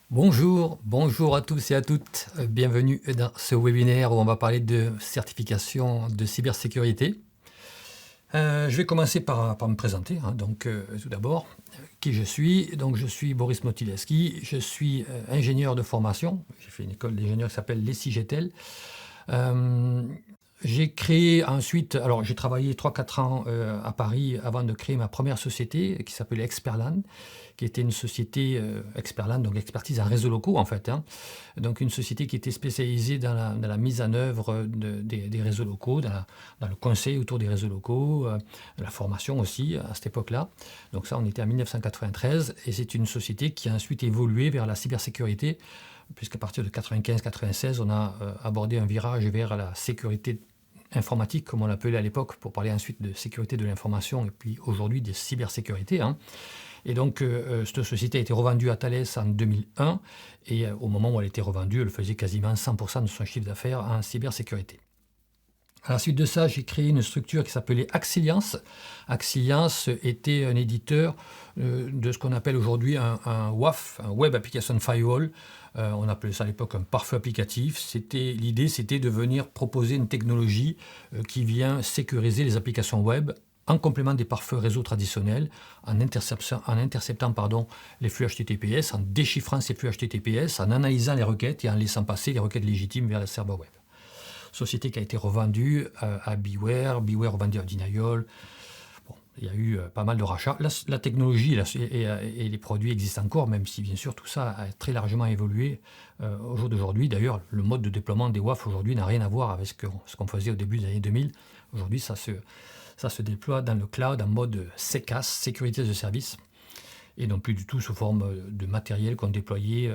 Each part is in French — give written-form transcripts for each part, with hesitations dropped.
Bonjour à tous et à toutes. Bienvenue dans ce webinaire où on va parler de certification de cybersécurité. Je vais commencer par me présenter. Tout d'abord, qui je suis. Donc, je suis Boris Motilewski. Je suis ingénieur de formation. J'ai fait une école d'ingénieur qui s'appelle l'ESIGETEL. J'ai créé ensuite, alors j'ai travaillé 3-4 ans à Paris avant de créer ma première société qui s'appelait Experlan, qui était une société Experlan, donc expertise en réseaux locaux en fait. Donc une société qui était spécialisée dans la mise en œuvre des réseaux locaux, dans le conseil autour des réseaux locaux, la formation aussi à cette époque-là. Donc ça, on était en 1993 et c'est une société qui a ensuite évolué vers la cybersécurité, puisqu'à partir de 95-96, on a abordé un virage vers la sécurité informatique, comme on l'appelait à l'époque, pour parler ensuite de sécurité de l'information, et puis aujourd'hui de cybersécurité. Et donc, cette société a été revendue à Thales en 2001, et au moment où elle était revendue, elle faisait quasiment 100% de son chiffre d'affaires en cybersécurité. À la suite de ça, j'ai créé une structure qui s'appelait Axiliance. Axiliance était un éditeur de ce qu'on appelle aujourd'hui un WAF, un Web Application Firewall. On appelait ça à l'époque un pare-feu applicatif. L'idée, c'était de venir proposer une technologie qui vient sécuriser les applications web en complément des pare-feux réseau traditionnels, en interceptant les flux HTTPS, en déchiffrant ces flux HTTPS, en analysant les requêtes et en laissant passer les requêtes légitimes vers le serveur web. Société qui a été revendue à Beware revendu à Denial. Bon, il y a eu pas mal de rachats. La technologie et les produits existent encore, même si bien sûr tout ça a très largement évolué au jour d'aujourd'hui. D'ailleurs, le mode de déploiement des WAF aujourd'hui n'a rien à voir avec ce qu'on faisait au début des années 2000. Aujourd'hui, ça se déploie dans le cloud en mode SECaaS, sécurité de service, et non plus du tout sous forme de matériel qu'on déployait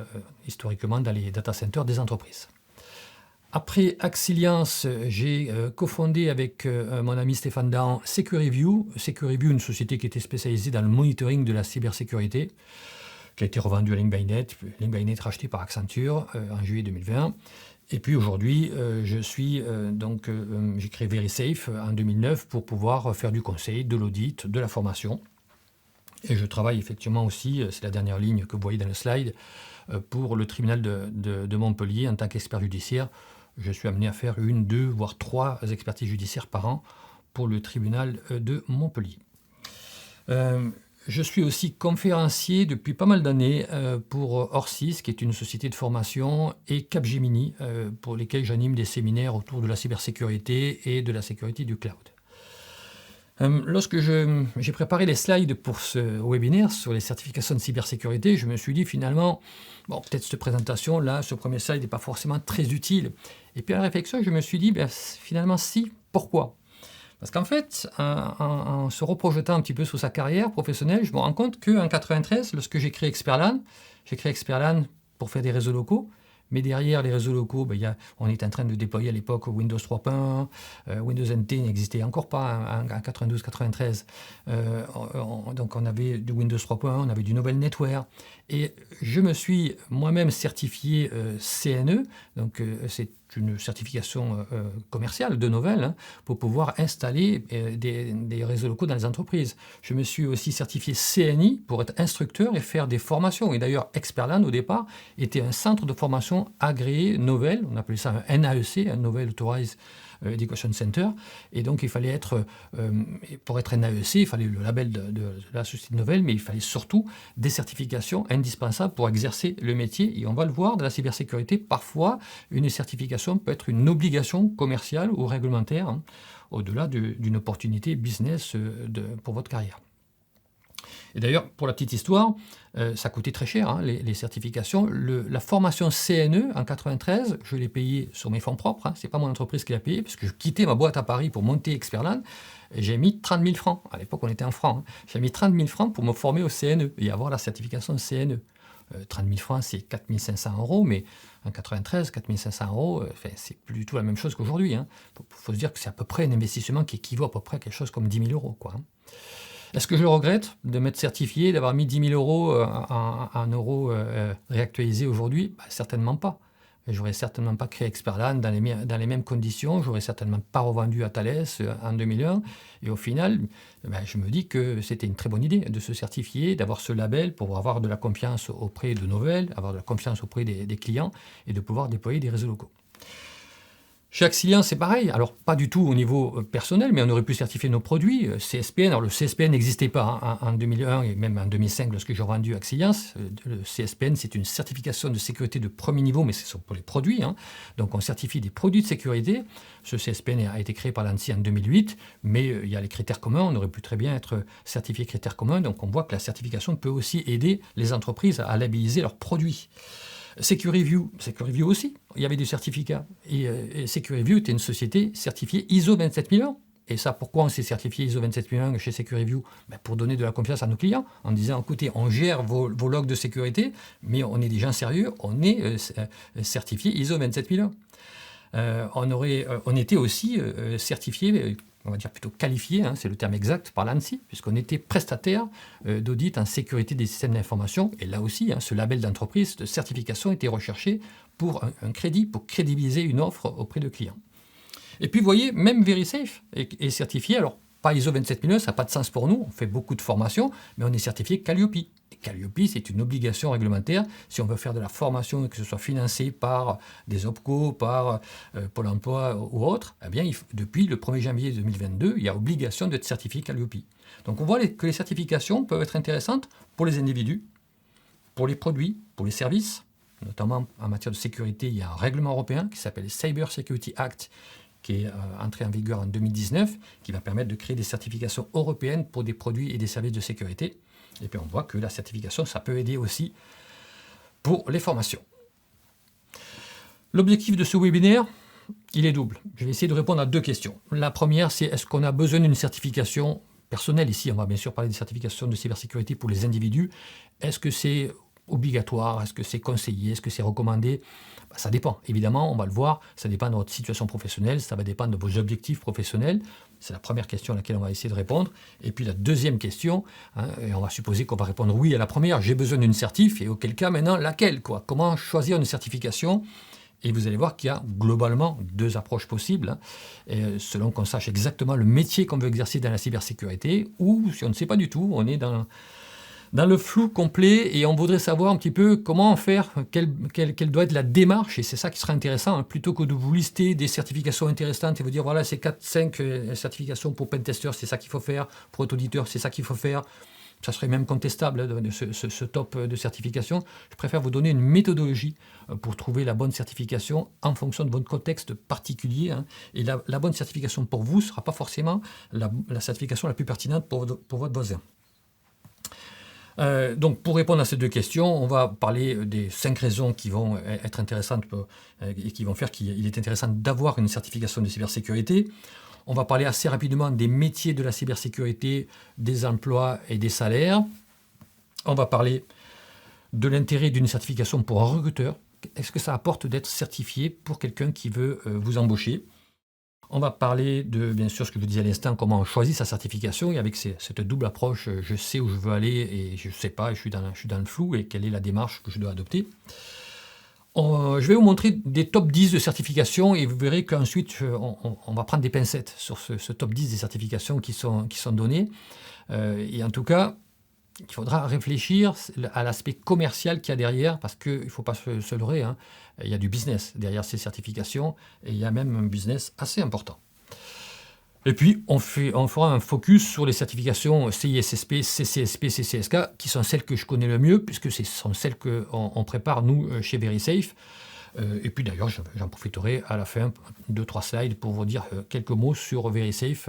historiquement dans les data centers des entreprises. Après Axiliance, j'ai cofondé avec mon ami Stéphane Dahan SecuReview. SecuReview, une société qui était spécialisée dans le monitoring de la cybersécurité, qui a été revendue à Link-by-Net. Link-by-Net racheté par Accenture en juillet 2020. Et puis aujourd'hui, j'ai créé VeriSafe en 2009 pour pouvoir faire du conseil, de l'audit, de la formation. Et je travaille effectivement aussi, c'est la dernière ligne que vous voyez dans le slide, pour le tribunal de Montpellier en tant qu'expert judiciaire. Je suis amené à faire 1, 2, voire 3 expertises judiciaires par an pour le tribunal de Montpellier. Je suis aussi conférencier depuis pas mal d'années pour Orsys, qui est une société de formation, et Capgemini, pour lesquels j'anime des séminaires autour de la cybersécurité et de la sécurité du cloud. Lorsque j'ai préparé les slides pour ce webinaire sur les certifications de cybersécurité, je me suis dit finalement, peut-être cette présentation-là, ce premier slide n'est pas forcément très utile. Et puis à la réflexion, je me suis dit, finalement si, pourquoi ? Parce qu'en fait, en se reprojetant un petit peu sur sa carrière professionnelle, je me rends compte qu'en 1993, lorsque j'ai créé Experlan pour faire des réseaux locaux. Mais derrière les réseaux locaux, on est en train de déployer à l'époque Windows 3.1, Windows NT n'existait encore pas en 92-93. Donc on avait du Windows 3.1, on avait du Novel NetWare. Et je me suis moi-même certifié CNE, donc c'est une certification commerciale de Novell pour pouvoir installer des réseaux locaux dans les entreprises. Je me suis aussi certifié CNI pour être instructeur et faire des formations. Et d'ailleurs, Experlan, au départ, était un centre de formation agréé Novell. On appelait ça un NAEC, un Novell Authorized Education Center. Et donc, il fallait être, pour être NAEC, il fallait le label de la société Novell, mais il fallait surtout des certifications indispensables pour exercer le métier. Et on va le voir, dans la cybersécurité, parfois, une certification peut être une obligation commerciale ou réglementaire, au-delà d'une opportunité business pour votre carrière. Et d'ailleurs, pour la petite histoire, ça coûtait très cher, les certifications. La formation CNE en 93, je l'ai payée sur mes fonds propres. Ce n'est pas mon entreprise qui l'a payée, parce que je quittais ma boîte à Paris pour monter Experlan. Et j'ai mis 30 000 francs. À l'époque, on était en francs. J'ai mis 30 000 francs pour me former au CNE et avoir la certification CNE. 30 000 francs, c'est 4 500 €, mais en 93, 4 500 €, c'est plus du tout la même chose qu'aujourd'hui. Il faut se dire que c'est à peu près un investissement qui équivaut à peu près à quelque chose comme 10 000 €. Est-ce que je le regrette de m'être certifié, d'avoir mis 10 000 € en euros réactualisés aujourd'hui ? Certainement pas. Je n'aurais certainement pas créé Expertland dans les mêmes conditions. Je n'aurais certainement pas revendu à Thales en 2001. Et au final, je me dis que c'était une très bonne idée de se certifier, d'avoir ce label pour avoir de la confiance auprès de Novell, avoir de la confiance auprès des clients et de pouvoir déployer des réseaux locaux. Chez Axilian, c'est pareil. Alors, pas du tout au niveau personnel, mais on aurait pu certifier nos produits. CSPN, alors le CSPN n'existait pas en 2001 et même en 2005 lorsque j'ai vendu Axilian. Le CSPN, c'est une certification de sécurité de premier niveau, mais c'est pour les produits. Donc, on certifie des produits de sécurité. Ce CSPN a été créé par l'ANSSI en 2008, mais il y a les critères communs. On aurait pu très bien être certifié critères communs. Donc, on voit que la certification peut aussi aider les entreprises à labelliser leurs produits. SecuReview aussi, il y avait des certificats. Et SecuReview était une société certifiée ISO 27001. Et ça, pourquoi on s'est certifié ISO 27001 chez SecuReview? Pour donner de la confiance à nos clients, en disant, écoutez, on gère vos logs de sécurité, mais on est des gens sérieux, on est certifié ISO 27001. On était aussi certifié, on va dire plutôt qualifié, c'est le terme exact, par l'ANSSI, puisqu'on était prestataire d'audit en sécurité des systèmes d'information. Et là aussi, ce label d'entreprise de certification était recherché pour un crédit, pour crédibiliser une offre auprès de clients. Et puis, vous voyez, même VeriSafe est certifié. Alors, pas ISO 27001, ça n'a pas de sens pour nous. On fait beaucoup de formations, mais on est certifié Calliope. Et Calliope, c'est une obligation réglementaire. Si on veut faire de la formation et que ce soit financé par des OPCO, par Pôle emploi ou autre, eh bien, depuis le 1er janvier 2022, il y a obligation d'être certifié Calliope. Donc, on voit que les certifications peuvent être intéressantes pour les individus, pour les produits, pour les services. Notamment en matière de sécurité, il y a un règlement européen qui s'appelle le Cyber Security Act, qui est entré en vigueur en 2019, qui va permettre de créer des certifications européennes pour des produits et des services de sécurité. Et puis on voit que la certification, ça peut aider aussi pour les formations. L'objectif de ce webinaire, il est double. Je vais essayer de répondre à deux questions. La première, c'est est-ce qu'on a besoin d'une certification personnelle? Ici, on va bien sûr parler des certifications de cybersécurité pour les individus. Est-ce que c'est obligatoire? Est-ce que c'est conseillé? Est-ce que c'est recommandé? Ça dépend. Évidemment, on va le voir, ça dépend de votre situation professionnelle, ça va dépendre de vos objectifs professionnels. C'est la première question à laquelle on va essayer de répondre. Et puis la deuxième question, et on va supposer qu'on va répondre oui à la première, j'ai besoin d'une certif, et auquel cas maintenant, laquelle quoi? Comment choisir une certification? Et vous allez voir qu'il y a globalement deux approches possibles, selon qu'on sache exactement le métier qu'on veut exercer dans la cybersécurité, ou si on ne sait pas du tout, on est dans le flou complet et on voudrait savoir un petit peu comment faire, quelle doit être la démarche, et c'est ça qui serait intéressant, plutôt que de vous lister des certifications intéressantes et vous dire voilà, c'est 4-5 certifications pour pentester, c'est ça qu'il faut faire, pour auditeur, c'est ça qu'il faut faire. Ça serait même contestable ce top de certification. Je préfère vous donner une méthodologie pour trouver la bonne certification en fonction de votre contexte particulier. Et la bonne certification pour vous ne sera pas forcément la certification la plus pertinente pour votre voisin. Donc, pour répondre à ces deux questions, on va parler des 5 raisons qui vont être intéressantes et qui vont faire qu'il est intéressant d'avoir une certification de cybersécurité. On va parler assez rapidement des métiers de la cybersécurité, des emplois et des salaires. On va parler de l'intérêt d'une certification pour un recruteur. Est-ce que ça apporte d'être certifié pour quelqu'un qui veut vous embaucher? On va parler de, bien sûr, ce que je vous disais à l'instant, comment on choisit sa certification. Et avec cette double approche, je sais où je veux aller et je ne sais pas, je suis dans le flou, et quelle est la démarche que je dois adopter. Je vais vous montrer des top 10 de certifications et vous verrez qu'ensuite, on va prendre des pincettes sur ce top 10 des certifications qui sont données. Et en tout cas, il faudra réfléchir à l'aspect commercial qu'il y a derrière, parce qu'il ne faut pas se leurrer, il y a du business derrière ces certifications, et il y a même un business assez important. Et puis, on fera un focus sur les certifications CISSP, CCSP, CCSK, qui sont celles que je connais le mieux, puisque ce sont celles qu'on prépare, nous, chez VeriSafe. Et puis d'ailleurs, j'en profiterai à la fin, 2-3 slides, pour vous dire quelques mots sur VeriSafe,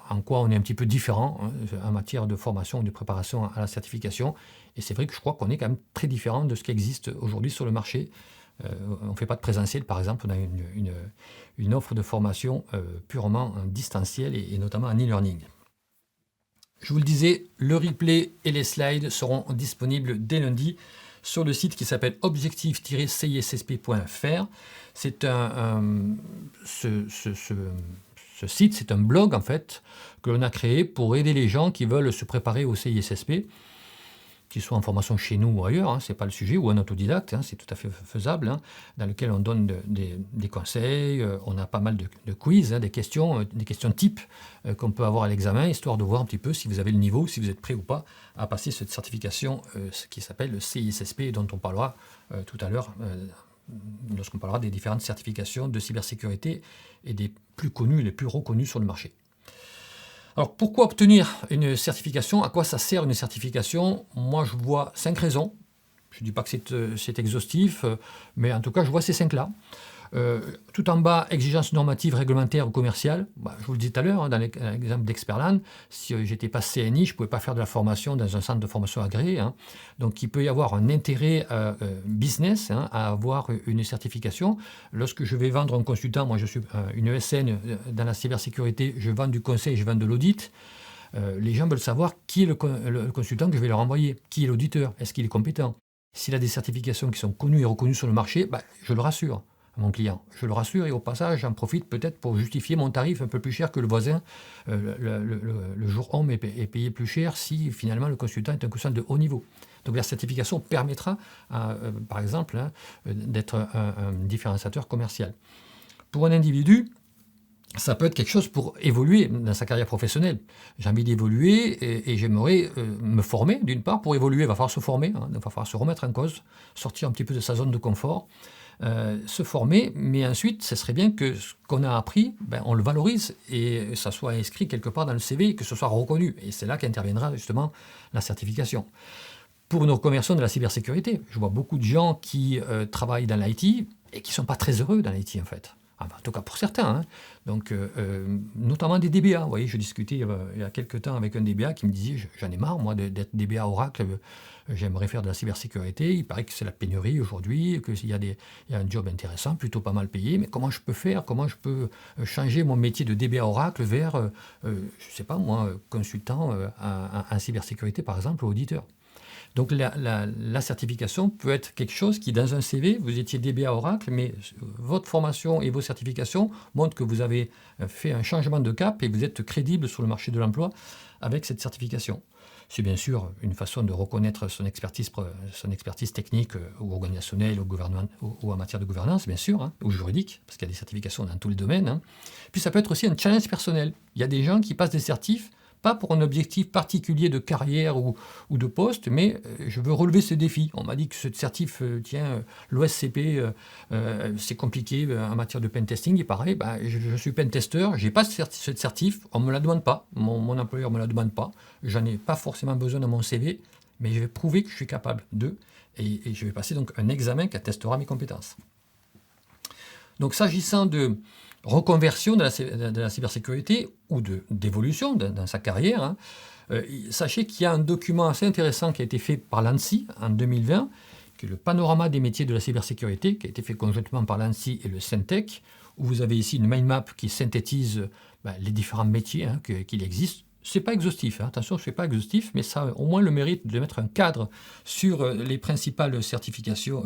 en quoi on est un petit peu différent en matière de formation et de préparation à la certification. Et c'est vrai que je crois qu'on est quand même très différent de ce qui existe aujourd'hui sur le marché. On ne fait pas de présentiel, par exemple, on a une offre de formation purement distancielle et notamment en e-learning. Je vous le disais, le replay et les slides seront disponibles dès lundi sur le site qui s'appelle objectif-cissp.fr. C'est ce site, c'est un blog en fait que l'on a créé pour aider les gens qui veulent se préparer au CISSP. qu'ils soient en formation chez nous ou ailleurs, ce n'est pas le sujet, ou un autodidacte, c'est tout à fait faisable, dans lequel on donne des conseils, on a pas mal de quiz, des questions types qu'on peut avoir à l'examen, histoire de voir un petit peu si vous avez le niveau, si vous êtes prêt ou pas à passer cette certification qui s'appelle le CISSP, dont on parlera tout à l'heure lorsqu'on parlera des différentes certifications de cybersécurité et des plus connues et les plus reconnues sur le marché. Alors, pourquoi obtenir une certification? À quoi ça sert une certification? Moi, je vois 5 raisons. Je ne dis pas que c'est exhaustif, mais en tout cas, je vois ces 5-là. Tout en bas, exigences normatives, réglementaires ou commerciales. Je vous le disais tout à l'heure, dans l'exemple d'Experland, si je n'étais pas CNI, je ne pouvais pas faire de la formation dans un centre de formation agréé. Donc, il peut y avoir un intérêt business à avoir une certification. Lorsque je vais vendre un consultant, moi je suis une ESN dans la cybersécurité, je vends du conseil, je vends de l'audit. Les gens veulent savoir qui est le consultant que je vais leur envoyer, qui est l'auditeur, est-ce qu'il est compétent. S'il a des certifications qui sont connues et reconnues sur le marché, je le rassure à mon client. Je le rassure et au passage, j'en profite peut-être pour justifier mon tarif un peu plus cher que le voisin. Le jour homme est payé plus cher si finalement le consultant est un consultant de haut niveau. Donc la certification permettra, par exemple, d'être un différenciateur commercial. Pour un individu, ça peut être quelque chose pour évoluer dans sa carrière professionnelle. J'ai envie d'évoluer et j'aimerais me former, d'une part, pour évoluer, il va falloir se former, il va falloir se remettre en cause, sortir un petit peu de sa zone de confort, se former, mais ensuite, ce serait bien que ce qu'on a appris, on le valorise et ça soit inscrit quelque part dans le CV et que ce soit reconnu. Et c'est là qu'interviendra justement la certification. Pour nos commerçants de la cybersécurité, je vois beaucoup de gens qui travaillent dans l'IT et qui ne sont pas très heureux dans l'IT en fait. En tout cas pour certains, donc notamment des DBA. Vous voyez, je discutais il y a quelques temps avec un DBA qui me disait j'en ai marre moi d'être DBA Oracle, j'aimerais faire de la cybersécurité, il paraît que c'est la pénurie aujourd'hui, qu'il y a un job intéressant, plutôt pas mal payé, mais comment je peux faire, comment je peux changer mon métier de DBA Oracle vers, je ne sais pas moi, consultant en cybersécurité par exemple, ou auditeur. Donc la certification peut être quelque chose qui, dans un CV, vous étiez DBA Oracle, mais votre formation et vos certifications montrent que vous avez fait un changement de cap et vous êtes crédible sur le marché de l'emploi avec cette certification. C'est bien sûr une façon de reconnaître son expertise technique ou organisationnelle ou en matière de gouvernance, bien sûr, ou juridique, parce qu'il y a des certifications dans tous les domaines. Puis ça peut être aussi un challenge personnel. Il y a des gens qui passent des certifs pas pour un objectif particulier de carrière ou de poste, mais je veux relever ce défi. On m'a dit que ce certif, l'OSCP, c'est compliqué en matière de pentesting. Et pareil, je suis pentester, je n'ai pas ce certif, on ne me la demande pas, mon employeur ne me la demande pas, j'en ai pas forcément besoin dans mon CV, mais je vais prouver que je suis capable d'eux, et je vais passer donc un examen qui attestera mes compétences. Donc s'agissant de reconversion de la cybersécurité ou d'évolution dans sa carrière, sachez qu'il y a un document assez intéressant qui a été fait par l'ANSSI en 2020, qui est le panorama des métiers de la cybersécurité, qui a été fait conjointement par l'ANSSI et le Syntec, où vous avez ici une mind map qui synthétise les différents métiers qu'il existe. Ce n'est pas exhaustif, attention, ce n'est pas exhaustif, mais ça a au moins le mérite de mettre un cadre sur les principales certifications,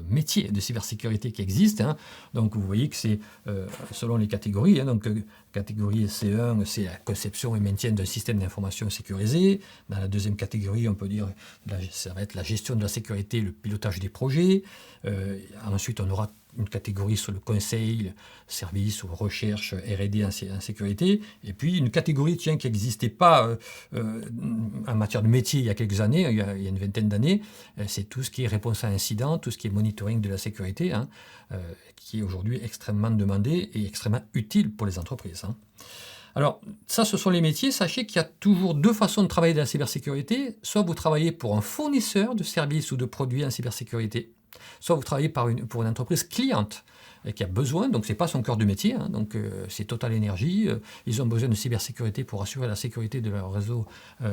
métiers de cybersécurité qui existent. Donc vous voyez que c'est selon les catégories. Donc catégorie C1, c'est la conception et maintien d'un système d'information sécurisé. Dans la deuxième catégorie, on peut dire ça va être la gestion de la sécurité, le pilotage des projets. Ensuite, on aura une catégorie sur le conseil, service ou recherche, R&D en sécurité, et puis une catégorie qui n'existait pas en matière de métier il y a quelques années, il y a une vingtaine d'années, c'est tout ce qui est réponse à incident, tout ce qui est monitoring de la sécurité, qui est aujourd'hui extrêmement demandé et extrêmement utile pour les entreprises. Alors, ça, ce sont les métiers. Sachez qu'il y a toujours deux façons de travailler dans la cybersécurité. Soit vous travaillez pour un fournisseur de services ou de produits en cybersécurité, soit vous travaillez pour une entreprise cliente qui a besoin, donc ce n'est pas son cœur de métier, donc c'est Total Energy, ils ont besoin de cybersécurité pour assurer la sécurité de leur réseau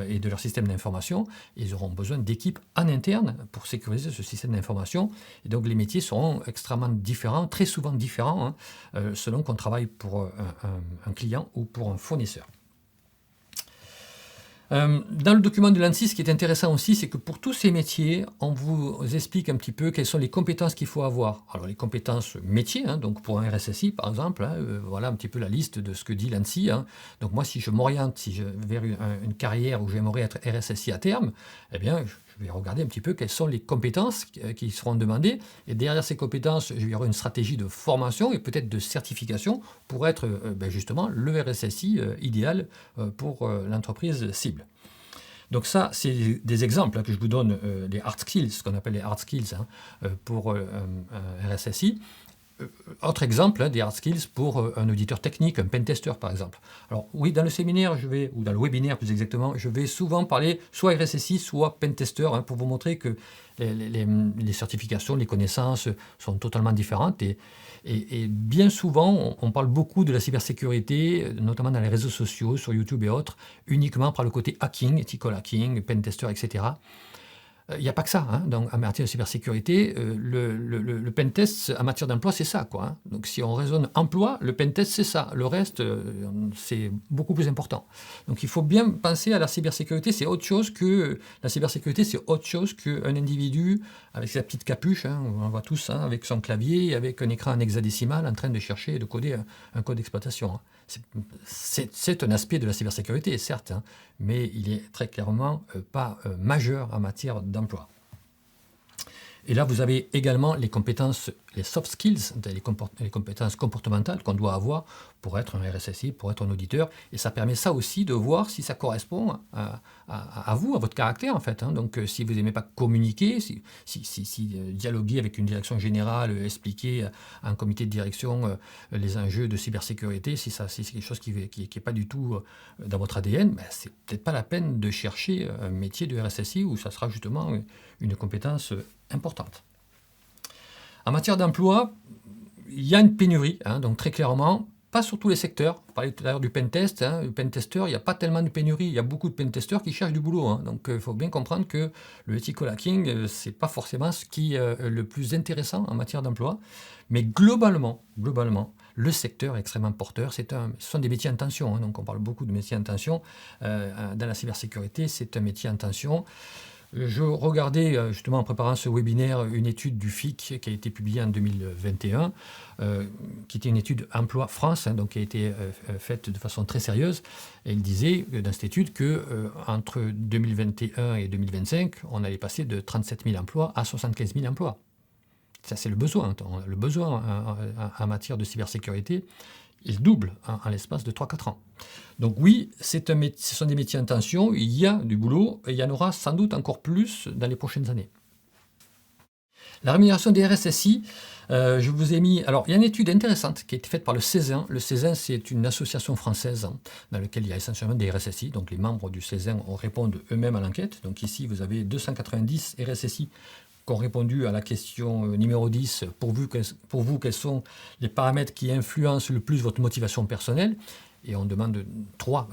et de leur système d'information, ils auront besoin d'équipes en interne pour sécuriser ce système d'information, et donc les métiers seront extrêmement différents, très souvent différents, selon qu'on travaille pour un client ou pour un fournisseur. Dans le document de l'ANSSI, ce qui est intéressant aussi, c'est que pour tous ces métiers, on vous explique un petit peu quelles sont les compétences qu'il faut avoir. Alors les compétences métiers, hein, donc pour un RSSI par exemple, hein, voilà un petit peu la liste de ce que dit l'ANSSI. Hein. Donc moi, si je m'oriente vers une carrière où j'aimerais être RSSI à terme, eh bien, je vais regarder un petit peu quelles sont les compétences qui seront demandées. Et derrière ces compétences, il y aura une stratégie de formation et peut-être de certification pour être justement le RSSI idéal pour l'entreprise cible. Donc ça, c'est des exemples que je vous donne, des hard skills, ce qu'on appelle les hard skills pour un RSSI. Autre exemple, des hard skills pour un auditeur technique, un pentester par exemple. Alors oui, dans le séminaire, ou dans le webinaire plus exactement, je vais souvent parler soit RSSI, soit pentester, pour vous montrer que les certifications, les connaissances sont totalement différentes. Et bien souvent, on parle beaucoup de la cybersécurité, notamment dans les réseaux sociaux, sur YouTube et autres, uniquement par le côté hacking, ethical hacking, pentester, etc. Il n'y a pas que ça, donc, en matière de cybersécurité. Le pentest en matière d'emploi, c'est ça, quoi. Donc si on raisonne emploi, le pentest, c'est ça. Le reste, c'est beaucoup plus important. Donc il faut bien penser à la cybersécurité. La cybersécurité, c'est autre chose qu'un individu avec sa petite capuche, on voit tous, avec son clavier, avec un écran en hexadécimal, en train de chercher et de coder un code d'exploitation. C'est un aspect de la cybersécurité, certes, mais il est très clairement pas majeur en matière d'emploi. Et là, vous avez également les compétences, les soft skills, les compétences comportementales qu'on doit avoir pour être un RSSI, pour être un auditeur. Et ça permet ça aussi de voir si ça correspond à vous, à votre caractère en fait. Donc si vous n'aimez pas communiquer, si dialoguer avec une direction générale, expliquer à un comité de direction les enjeux de cybersécurité, si c'est quelque chose qui n'est pas du tout dans votre ADN, c'est peut-être pas la peine de chercher un métier de RSSI où ça sera justement une compétence importante. En matière d'emploi, il y a une pénurie, donc très clairement, pas sur tous les secteurs. On parlait tout à l'heure du pentest, le pentester, il n'y a pas tellement de pénurie, il y a beaucoup de pentesters qui cherchent du boulot. Donc il faut bien comprendre que le ethical hacking, c'est pas forcément ce qui est le plus intéressant en matière d'emploi, mais globalement, le secteur est extrêmement porteur. Ce sont des métiers en tension, donc on parle beaucoup de métiers en tension. Dans la cybersécurité, c'est un métier en tension. Je regardais justement en préparant ce webinaire une étude du FIC qui a été publiée en 2021, qui était une étude Emploi France, donc qui a été faite de façon très sérieuse. Et il disait dans cette étude qu'entre 2021 et 2025, on allait passer de 37 000 emplois à 75 000 emplois. Ça, c'est le besoin. Le besoin en matière de cybersécurité, il double en l'espace de 3-4 ans. Donc oui, ce sont des métiers en tension, il y a du boulot, et il y en aura sans doute encore plus dans les prochaines années. La rémunération des RSSI, je vous ai mis... Alors, il y a une étude intéressante qui a été faite par le CESIN. Le CESIN, c'est une association française dans laquelle il y a essentiellement des RSSI. Donc, les membres du CESIN répondent eux-mêmes à l'enquête. Donc ici, vous avez 290 RSSI qui ont répondu à la question numéro 10, pour vous, quels sont les paramètres qui influencent le plus votre motivation personnelle? Et on demande 3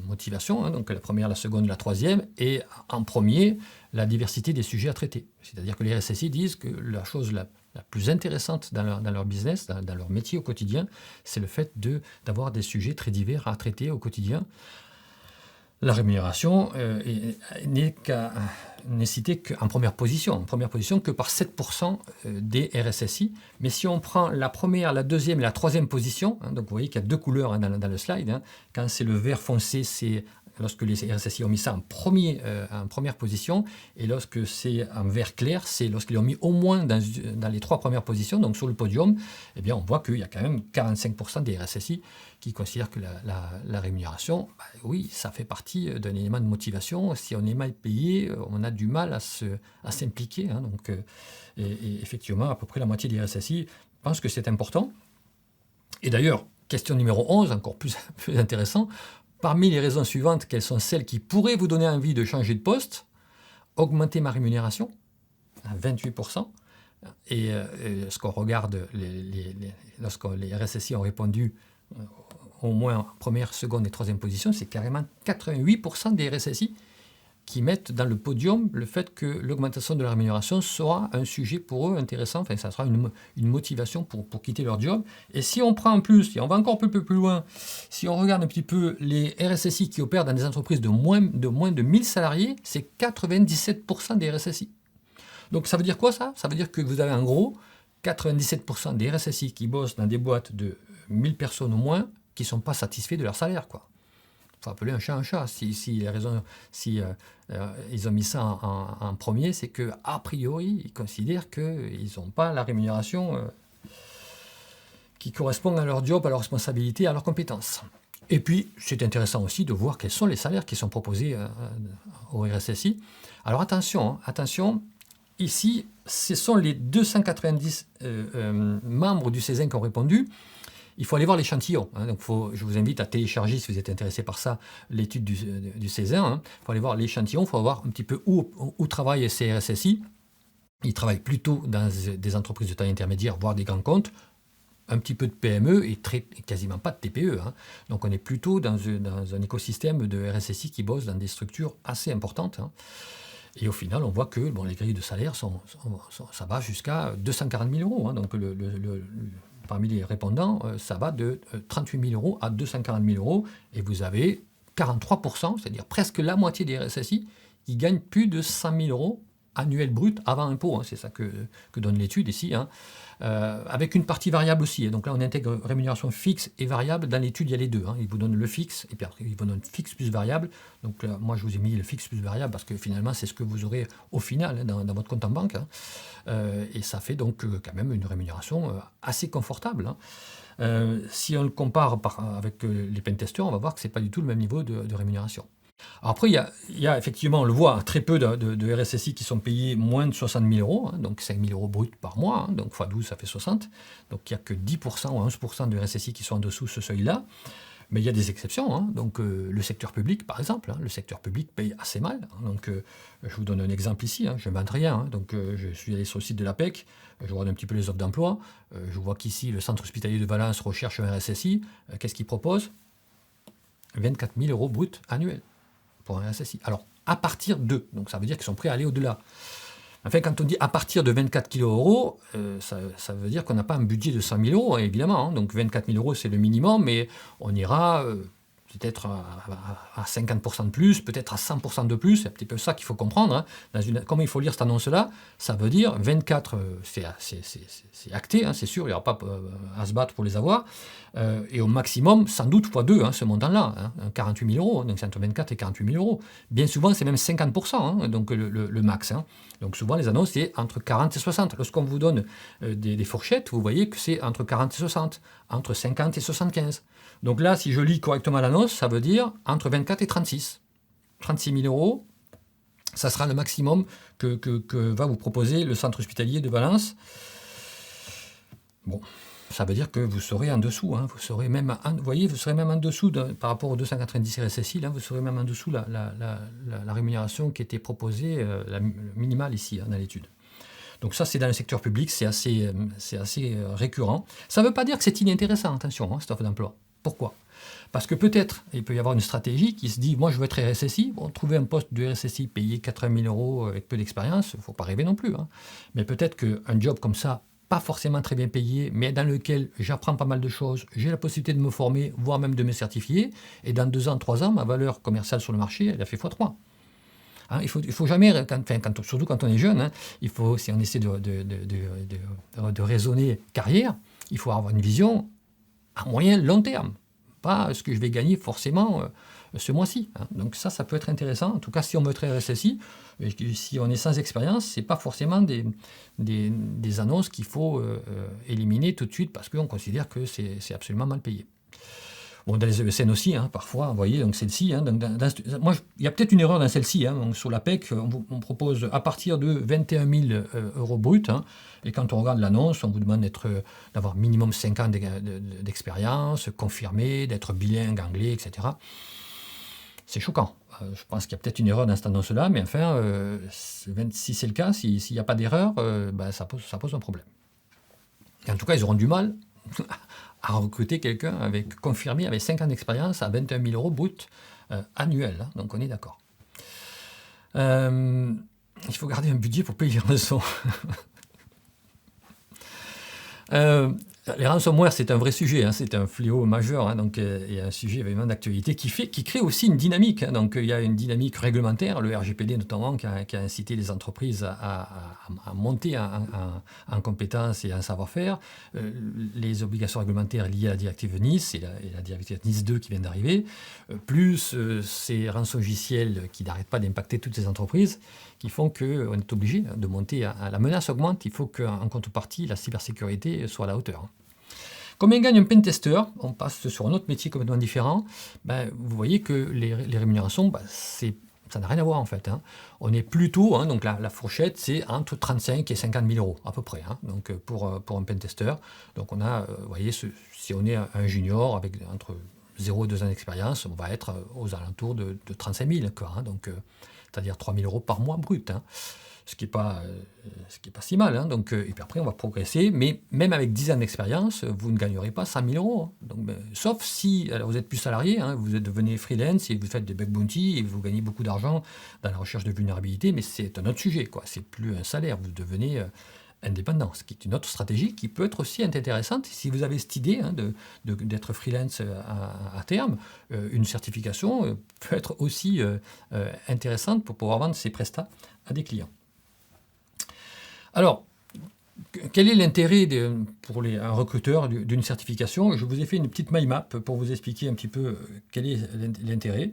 motivations, donc la première, la seconde, la troisième, et en premier, la diversité des sujets à traiter. C'est-à-dire que les RSSI disent que la chose la plus intéressante dans leur business, dans leur métier au quotidien, c'est le fait d'avoir des sujets très divers à traiter au quotidien. La rémunération n'est citée qu'en première position que par 7% des RSSI. Mais si on prend la première, la deuxième et la troisième position, donc vous voyez qu'il y a 2 couleurs dans le slide. Quand c'est le vert foncé, c'est lorsque les RSSI ont mis ça en première position, et lorsque c'est en vert clair, c'est lorsqu'ils ont mis au moins dans les 3 premières positions, donc sur le podium, eh bien on voit qu'il y a quand même 45% des RSSI qui considèrent que la rémunération, oui, ça fait partie d'un élément de motivation. Si on est mal payé, on a du mal à s'impliquer. Donc, et effectivement, à peu près la moitié des RSSI pensent que c'est important. Et d'ailleurs, question numéro 11, encore plus intéressant, parmi les raisons suivantes, quelles sont celles qui pourraient vous donner envie de changer de poste? Augmenter ma rémunération à 28%. Et ce qu'on regarde, lorsque les RSSI ont répondu au moins en première, seconde et troisième position, c'est carrément 88% des RSSI qui mettent dans le podium le fait que l'augmentation de la rémunération sera un sujet pour eux intéressant, enfin ça sera une motivation pour quitter leur job. Et si on prend en plus, et on va encore un peu plus loin, si on regarde un petit peu les RSSI qui opèrent dans des entreprises de moins de 1000 salariés, c'est 97% des RSSI. Donc ça veut dire quoi ça? Ça veut dire que vous avez en gros 97% des RSSI qui bossent dans des boîtes de 1000 personnes au moins qui ne sont pas satisfaits de leur salaire, quoi. Il faut appeler un chat un chat. Si ils ont mis ça en premier, c'est qu'a priori, ils considèrent qu'ils n'ont pas la rémunération qui correspond à leur job, à leur responsabilité, à leurs compétences. Et puis, c'est intéressant aussi de voir quels sont les salaires qui sont proposés au RSSI. Alors attention, ici, ce sont les 290 membres du CESEN qui ont répondu. Il faut aller voir l'échantillon. Donc je vous invite à télécharger, si vous êtes intéressé par ça, l'étude du CESEN. Il faut aller voir l'échantillon, il faut voir un petit peu où travaillent ces RSSI. Ils travaillent plutôt dans des entreprises de taille intermédiaire, voire des grands comptes, un petit peu de PME et quasiment pas de TPE. Donc on est plutôt dans un écosystème de RSSI qui bosse dans des structures assez importantes. Et au final, on voit que les grilles de salaire, ça va jusqu'à 240 000 euros. Donc parmi les répondants, ça va de 38 000 euros à 240 000 euros. Et vous avez 43%, c'est-à-dire presque la moitié des RSSI, qui gagnent plus de 100 000 euros annuels bruts avant impôt. C'est ça que donne l'étude ici. Avec une partie variable aussi. Donc là, on intègre rémunération fixe et variable. Dans l'étude, il y a les deux. Il vous donne le fixe, et puis après, il vous donne fixe plus variable. Donc là, moi, je vous ai mis le fixe plus variable, parce que finalement, c'est ce que vous aurez au final dans votre compte en banque. Et ça fait donc quand même une rémunération assez confortable. Si on le compare avec les pentesters, on va voir que ce n'est pas du tout le même niveau de rémunération. Alors après, il y a effectivement, on le voit, très peu de RSSI qui sont payés moins de 60 000 euros, donc 5 000 euros bruts par mois, donc x 12, ça fait 60. Donc il n'y a que 10% ou 11% de RSSI qui sont en dessous de ce seuil-là. Mais il y a des exceptions. Donc le secteur public, par exemple, le secteur public paye assez mal. Donc je vous donne un exemple ici, je n'invente rien. Donc je suis allé sur le site de l'APEC, je regarde un petit peu les offres d'emploi. Je vois qu'ici, le centre hospitalier de Valence recherche un RSSI. Qu'est-ce qu'il propose? 24 000 euros bruts annuels pour un RSSI. Alors, à partir de, donc ça veut dire qu'ils sont prêts à aller au-delà. Enfin, quand on dit à partir de 24 kg euros, ça veut dire qu'on n'a pas un budget de 100 000 euros, évidemment. Donc 24 000 euros, c'est le minimum, mais on ira peut-être à 50% de plus, peut-être à 100% de plus. C'est un petit peu ça qu'il faut comprendre. Comment il faut lire cette annonce-là? Ça veut dire 24, c'est acté, c'est sûr, il n'y aura pas à se battre pour les avoir. Et au maximum, sans doute x2, ce montant-là, 48 000 euros. Donc c'est entre 24 et 48 000 euros. Bien souvent, c'est même 50%, donc le max. Donc souvent, les annonces, c'est entre 40 et 60. Lorsqu'on vous donne des fourchettes, vous voyez que c'est entre 40 et 60, entre 50 et 75. Donc là, si je lis correctement l'annonce, ça veut dire entre 24 et 36. 36 000 euros, ça sera le maximum que va vous proposer le centre hospitalier de Valence. Bon, ça veut dire que vous serez en dessous. Vous serez même en dessous par rapport aux 290 RSSI. Là, vous serez même en dessous la rémunération qui était proposée, la minimale ici, dans l'étude. Donc ça, c'est dans le secteur public, c'est assez récurrent. Ça ne veut pas dire que c'est inintéressant, attention, cette offre d'emploi. Pourquoi? Parce que peut-être, il peut y avoir une stratégie qui se dit, moi je veux être RSSI, trouver un poste de RSSI payé 80 000 euros avec peu d'expérience, il ne faut pas rêver non plus. Mais peut-être qu'un job comme ça, pas forcément très bien payé, mais dans lequel j'apprends pas mal de choses, j'ai la possibilité de me former, voire même de me certifier, et dans 2 ans, 3 ans, ma valeur commerciale sur le marché, elle a fait x3. Il faut jamais, surtout quand on est jeune, si on essaie de raisonner carrière, il faut avoir une vision à moyen long terme, pas ce que je vais gagner forcément ce mois-ci. Donc ça peut être intéressant. En tout cas, si on veut être RSSI, si on est sans expérience, ce n'est pas forcément des annonces qu'il faut éliminer tout de suite parce qu'on considère que c'est absolument mal payé. Bon, dans les ESN aussi, parfois, vous voyez, donc celle-ci, il y a peut-être une erreur dans celle-ci, donc sur l'APEC, on propose à partir de 21 000 euros bruts, et quand on regarde l'annonce, on vous demande d'avoir minimum 5 ans d'expérience, confirmé, d'être bilingue anglais, etc. C'est choquant. Je pense qu'il y a peut-être une erreur dans cette annonce-là, mais enfin, si c'est le cas, s'il n'y a pas d'erreur, ça pose un problème. Et en tout cas, ils auront du mal à recruter quelqu'un confirmé avec 5 ans d'expérience à 21 000 euros brut annuel. Donc on est d'accord. Il faut garder un budget pour payer les rançons. Les ransomware, c'est un vrai sujet, hein, c'est un fléau majeur, hein, donc il y a un sujet vraiment d'actualité qui crée aussi une dynamique. Hein, donc il y a une dynamique réglementaire, le RGPD notamment, qui a incité les entreprises à monter en compétences et en savoir-faire. Les obligations réglementaires liées à la directive Nice et la directive Nice 2 qui vient d'arriver, plus ces rançongiciels qui n'arrêtent pas d'impacter toutes ces entreprises, qui font qu'on est obligé de monter, la menace augmente, il faut qu'en contrepartie, la cybersécurité soit à la hauteur. Combien gagne un pentester? On passe sur un autre métier complètement différent. Vous voyez que les rémunérations, ça n'a rien à voir en fait. Hein. On est plutôt, donc la fourchette, c'est entre 35 et 50 000 euros à peu près. Hein, donc pour un pentester. Donc on a, vous voyez, si on est un junior avec entre 0 et 2 ans d'expérience, on va être aux alentours de 35 000. Quoi, hein, donc, c'est-à-dire 3 000 euros par mois brut. Hein. Ce qui n'est pas si mal. Hein, donc, et puis après, on va progresser. Mais même avec 10 ans d'expérience, vous ne gagnerez pas 100 000 euros. Hein. Donc, sauf si vous êtes plus salarié, hein, vous devenez freelance et vous faites des bug bounty et vous gagnez beaucoup d'argent dans la recherche de vulnérabilité. Mais c'est un autre sujet. Quoi. C'est plus un salaire. Vous devenez indépendant, ce qui est une autre stratégie qui peut être aussi intéressante. Si vous avez cette idée hein, d'être freelance à terme, une certification peut être aussi intéressante pour pouvoir vendre ses prestats à des clients. Alors, quel est l'intérêt pour un recruteur d'une certification? Je vous ai fait une petite mind map pour vous expliquer un petit peu quel est l'intérêt.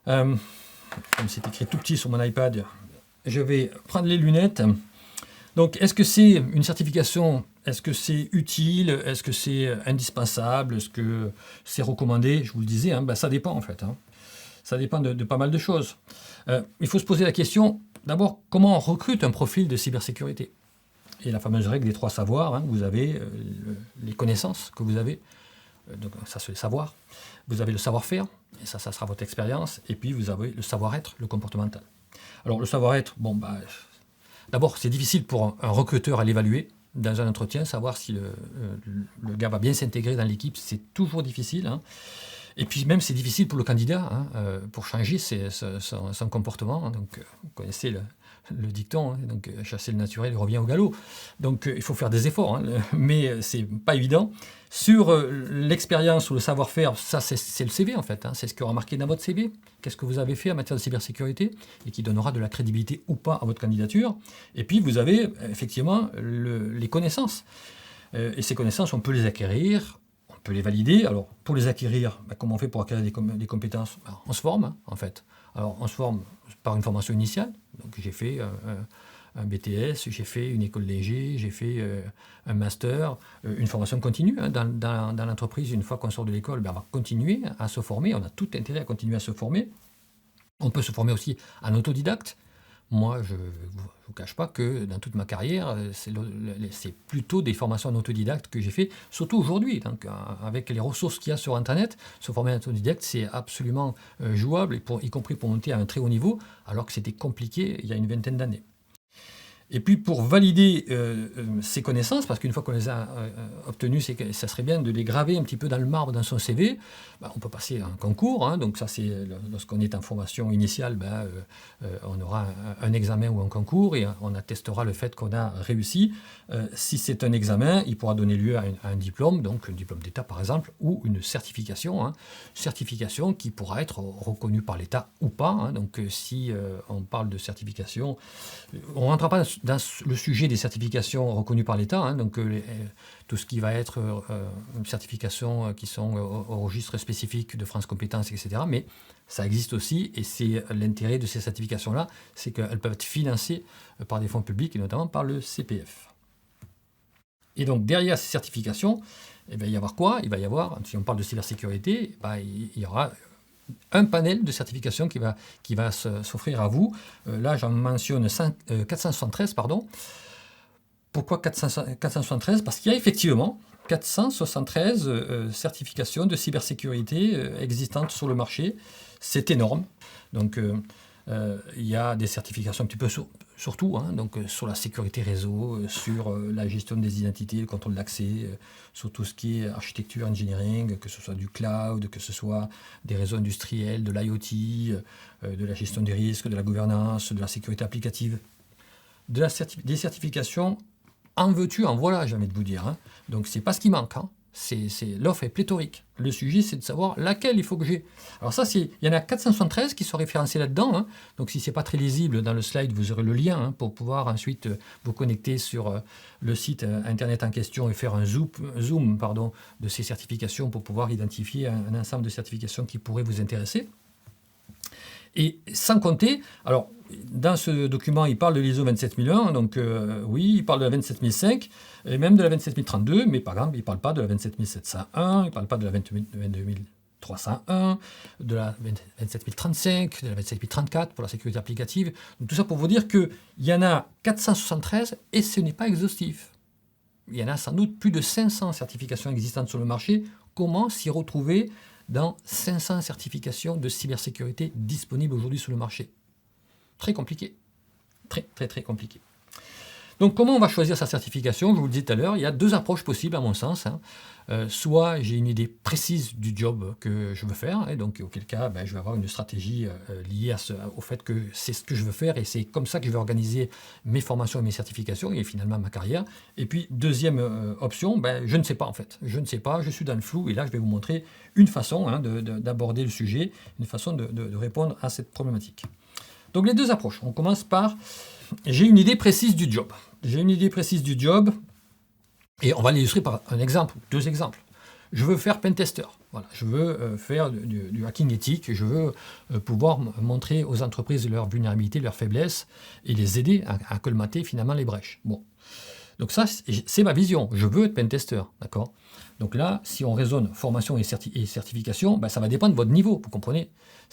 Comme c'est écrit tout petit sur mon iPad, je vais prendre les lunettes. Donc, est-ce que c'est une certification? Est-ce que c'est utile? Est-ce que c'est indispensable? Est-ce que c'est recommandé? Je vous le disais, hein, ça dépend en fait. Hein. Ça dépend de pas mal de choses. Il faut se poser la question, d'abord, comment on recrute un profil de cybersécurité? Et la fameuse règle des 3 savoirs, hein, vous avez les connaissances que vous avez, donc ça c'est le savoir, vous avez le savoir-faire, et ça sera votre expérience, et puis vous avez le savoir-être, le comportemental. Alors le savoir-être, d'abord c'est difficile pour un recruteur à l'évaluer dans un entretien, savoir si le gars va bien s'intégrer dans l'équipe, c'est toujours difficile. Hein. Et puis même c'est difficile pour le candidat pour changer son comportement. Hein, donc vous connaissez le dicton, hein, donc chasser le naturel revient au galop. Donc il faut faire des efforts, hein, mais c'est pas évident. Sur l'expérience ou le savoir-faire, ça c'est le CV en fait. Hein, c'est ce qui aura marqué dans votre CV. Qu'est-ce que vous avez fait en matière de cybersécurité et qui donnera de la crédibilité ou pas à votre candidature. Et puis vous avez effectivement les connaissances. Et ces connaissances, on peut les acquérir. On peut les valider. Alors, pour les acquérir, comment on fait pour acquérir des compétences? On se forme, hein, en fait. Alors, on se forme par une formation initiale. Donc, j'ai fait un BTS, j'ai fait une école d'ingé, j'ai fait un master, une formation continue. Hein, dans l'entreprise, une fois qu'on sort de l'école, on va continuer à se former. On a tout intérêt à continuer à se former. On peut se former aussi en autodidacte. Moi, je ne vous cache pas que dans toute ma carrière, c'est plutôt des formations en autodidacte que j'ai fait, surtout aujourd'hui. Donc, avec les ressources qu'il y a sur Internet, se former en autodidacte, c'est absolument jouable, y compris pour monter à un très haut niveau, alors que c'était compliqué il y a une vingtaine d'années. Et puis pour valider ces connaissances, parce qu'une fois qu'on les a obtenues, ça serait bien de les graver un petit peu dans le marbre dans son CV, on peut passer un concours, hein, donc ça c'est lorsqu'on est en formation initiale, on aura un examen ou un concours et on attestera le fait qu'on a réussi. Si c'est un examen, il pourra donner lieu à un diplôme, donc un diplôme d'État par exemple, ou une certification, hein, certification qui pourra être reconnue par l'État ou pas. Hein, donc si on parle de certification, on ne rentrera pas dans le sujet des certifications reconnues par l'État, hein, donc tout ce qui va être certifications qui sont au registre spécifique de France Compétences, etc. Mais ça existe aussi, et c'est l'intérêt de ces certifications-là, c'est qu'elles peuvent être financées par des fonds publics, et notamment par le CPF. Et donc derrière ces certifications, il va y avoir quoi? Il va y avoir, si on parle de cybersécurité, il y aura un panel de certifications qui va s'offrir à vous. Là, j'en mentionne 473, pardon. Pourquoi 473? Parce qu'il y a effectivement 473 certifications de cybersécurité existantes sur le marché. C'est énorme. Donc, il y a des certifications un petit peu surtout, hein, donc sur la sécurité réseau, sur la gestion des identités, le contrôle d'accès, sur tout ce qui est architecture, engineering, que ce soit du cloud, que ce soit des réseaux industriels, de l'IoT, de la gestion des risques, de la gouvernance, de la sécurité applicative, des certifications. En veux-tu, en voilà, j'ai envie de vous dire. Hein. Donc c'est pas ce qui manque. Hein. L'offre est pléthorique. Le sujet, c'est de savoir laquelle il faut que j'ai. Alors ça, il y en a 473 qui sont référencés là-dedans. Hein. Donc si ce n'est pas très lisible dans le slide, vous aurez le lien hein, pour pouvoir ensuite vous connecter sur le site internet en question et faire un zoom de ces certifications pour pouvoir identifier un ensemble de certifications qui pourraient vous intéresser. Et sans compter, alors dans ce document, il parle de l'ISO 27001, donc oui, il parle de la 27005 et même de la 27032, mais par exemple, il ne parle pas de la 27701, il ne parle pas de la 22301, de la 27035, de la 27034 pour la sécurité applicative. Donc, tout ça pour vous dire qu'il y en a 473 et ce n'est pas exhaustif. Il y en a sans doute plus de 500 certifications existantes sur le marché. Comment s'y retrouver dans 500 certifications de cybersécurité disponibles aujourd'hui sur le marché? Très compliqué. Très, très, très compliqué. Donc, comment on va choisir sa certification? Je vous le disais tout à l'heure, il y a deux approches possibles à mon sens. Hein. Soit j'ai une idée précise du job que je veux faire, et donc auquel cas je vais avoir une stratégie liée au fait que c'est ce que je veux faire, et c'est comme ça que je vais organiser mes formations et mes certifications, et finalement ma carrière. Et puis, deuxième option, je ne sais pas en fait. Je ne sais pas, je suis dans le flou, et là je vais vous montrer une façon hein, d'aborder le sujet, une façon de répondre à cette problématique. Donc les deux approches. On commence par, j'ai une idée précise du job. J'ai une idée précise du job et on va l'illustrer par un exemple, deux exemples. Je veux faire pentester. Voilà, je veux faire du hacking éthique. Je veux pouvoir montrer aux entreprises leurs vulnérabilités, leurs faiblesses et les aider à colmater finalement les brèches. Bon. Donc ça, c'est ma vision. Je veux être pentester, d'accord? Donc là, si on raisonne formation et certification, ça va dépendre de votre niveau, vous comprenez?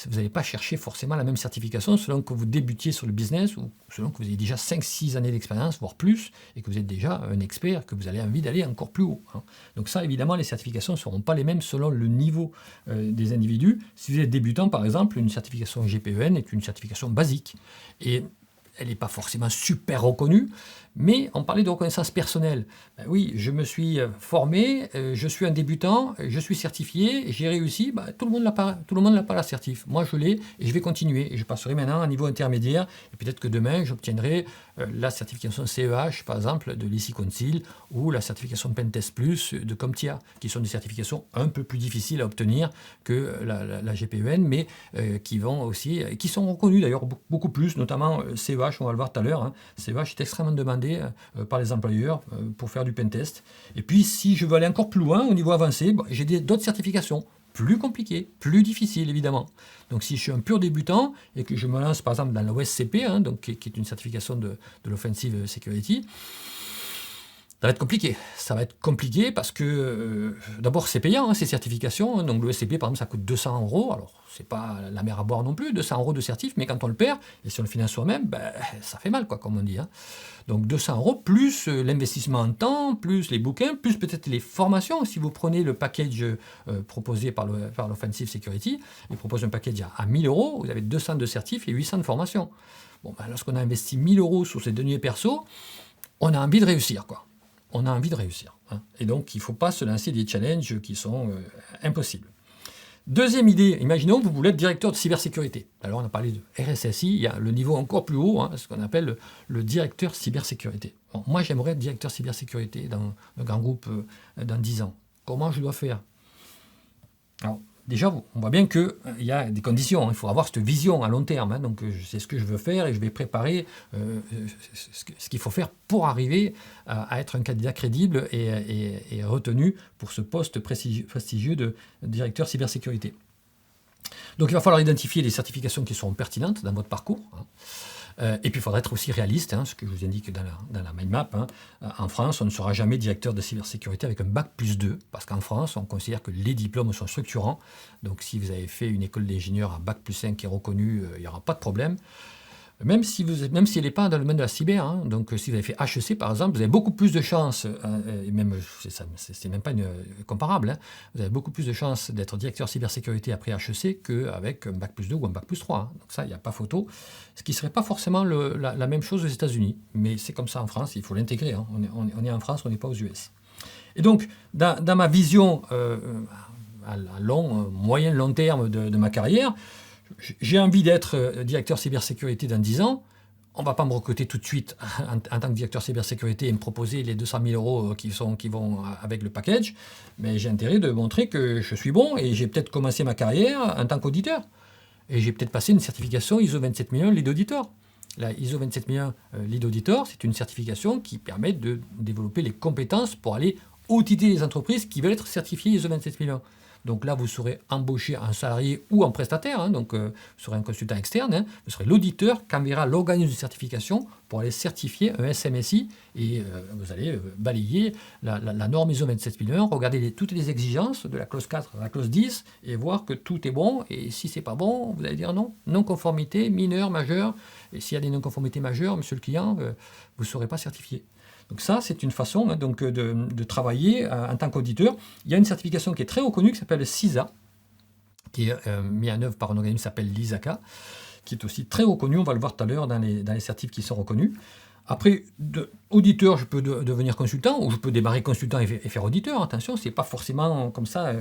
Vous n'allez pas chercher forcément la même certification selon que vous débutiez sur le business ou selon que vous avez déjà 5-6 années d'expérience, voire plus, et que vous êtes déjà un expert, que vous avez envie d'aller encore plus haut. Hein. Donc ça, évidemment, les certifications ne seront pas les mêmes selon le niveau des individus. Si vous êtes débutant, par exemple, une certification GPEN est une certification basique. Et elle n'est pas forcément super reconnue, mais on parlait de reconnaissance personnelle. Oui, je me suis formé, je suis un débutant, je suis certifié, j'ai réussi, tout le monde n'a pas la certif. Moi, je l'ai et je vais continuer. Et je passerai maintenant à un niveau intermédiaire, et peut-être que demain, j'obtiendrai la certification CEH, par exemple, de l'IC Council, ou la certification Pentest Plus de CompTIA, qui sont des certifications un peu plus difficiles à obtenir que la GPEN, mais qui sont reconnues d'ailleurs beaucoup plus, notamment CEH, on va le voir tout à l'heure. Hein. CEH est extrêmement demandé par les employeurs pour faire du pentest. Et puis, si je veux aller encore plus loin, au niveau avancé, j'ai d'autres certifications plus compliquées, plus difficiles, évidemment. Donc, si je suis un pur débutant et que je me lance, par exemple, dans la OSCP, hein, donc, qui est une certification de l'Offensive Security, ça va être compliqué. Ça va être compliqué parce que, d'abord, c'est payant, hein, ces certifications. Donc, le SCP, par exemple, ça coûte 200 €. Alors, c'est pas la mer à boire non plus, 200 € de certif, mais quand on le perd, et si on le finance soi-même, ça fait mal, quoi, comme on dit. Hein. Donc, 200 € plus l'investissement en temps, plus les bouquins, plus peut-être les formations. Si vous prenez le package proposé par l'Offensive Security, il propose un package à 1 000 €, vous avez 200 de certifs et 800 de formation. Bon, lorsqu'on a investi 1 000 € sur ses deniers perso, on a envie de réussir, quoi. On a envie de réussir. Hein. Et donc, il ne faut pas se lancer des challenges qui sont impossibles. Deuxième idée, imaginons que vous voulez être directeur de cybersécurité. Alors, on a parlé de RSSI, il y a le niveau encore plus haut, hein, ce qu'on appelle le directeur cybersécurité. Bon, moi, j'aimerais être directeur cybersécurité dans un grand groupe dans 10 ans. Comment je dois faire? Alors, déjà, on voit bien qu'il y a des conditions. Il faut avoir cette vision à long terme. Hein, donc, je sais ce que je veux faire et je vais préparer ce qu'il faut faire pour arriver à être un candidat crédible et retenu pour ce poste prestigieux de directeur cybersécurité. Donc, il va falloir identifier les certifications qui seront pertinentes dans votre parcours. Hein. Et puis, il faudra être aussi réaliste, hein, ce que je vous indique dans la mind map. Hein. En France, on ne sera jamais directeur de cybersécurité avec un bac plus 2, parce qu'en France, on considère que les diplômes sont structurants. Donc, si vous avez fait une école d'ingénieur à bac plus 5 qui est reconnue, il n'y aura pas de problème. Même si elle n'est pas dans le domaine de la cyber, hein. Donc si vous avez fait HEC par exemple, vous avez beaucoup plus de chances, et même c'est même pas comparable, hein. Vous avez beaucoup plus de chances d'être directeur cybersécurité après HEC qu'avec un bac+2 ou un bac+3, hein. Donc ça, il n'y a pas photo. Ce qui ne serait pas forcément la même chose aux États-Unis. Mais c'est comme ça en France, il faut l'intégrer, hein. On est en France, on n'est pas aux US. Et donc, dans ma vision à moyen, long terme de ma carrière, j'ai envie d'être directeur cybersécurité dans 10 ans. On ne va pas me recruter tout de suite en tant que directeur cybersécurité et me proposer les 200 000 € qui vont avec le package. Mais j'ai intérêt de montrer que je suis bon et j'ai peut-être commencé ma carrière en tant qu'auditeur. Et j'ai peut-être passé une certification ISO 27001 Lead Auditor. La ISO 27001 Lead Auditor, c'est une certification qui permet de développer les compétences pour aller auditer les entreprises qui veulent être certifiées ISO 27001. Donc là, vous serez embauché en salarié ou en prestataire, hein, donc vous serez un consultant externe, hein, vous serez l'auditeur qu'enverra l'organisme de certification pour aller certifier un SMSI et vous allez balayer la norme ISO 27001, regarder toutes les exigences de la clause 4 à la clause 10 et voir que tout est bon. Et si c'est pas bon, vous allez dire non. Non-conformité, mineure, majeure. Et s'il y a des non-conformités majeures, monsieur le client, vous ne serez pas certifié. Donc ça, c'est une façon, hein, donc, de travailler en tant qu'auditeur. Il y a une certification qui est très reconnue qui s'appelle CISA, qui est mise en œuvre par un organisme qui s'appelle l'ISACA, qui est aussi très reconnu. On va le voir tout à l'heure dans les certifs qui sont reconnus. Après, auditeur, je peux devenir consultant, ou je peux démarrer consultant et faire auditeur. Attention, ce n'est pas forcément comme ça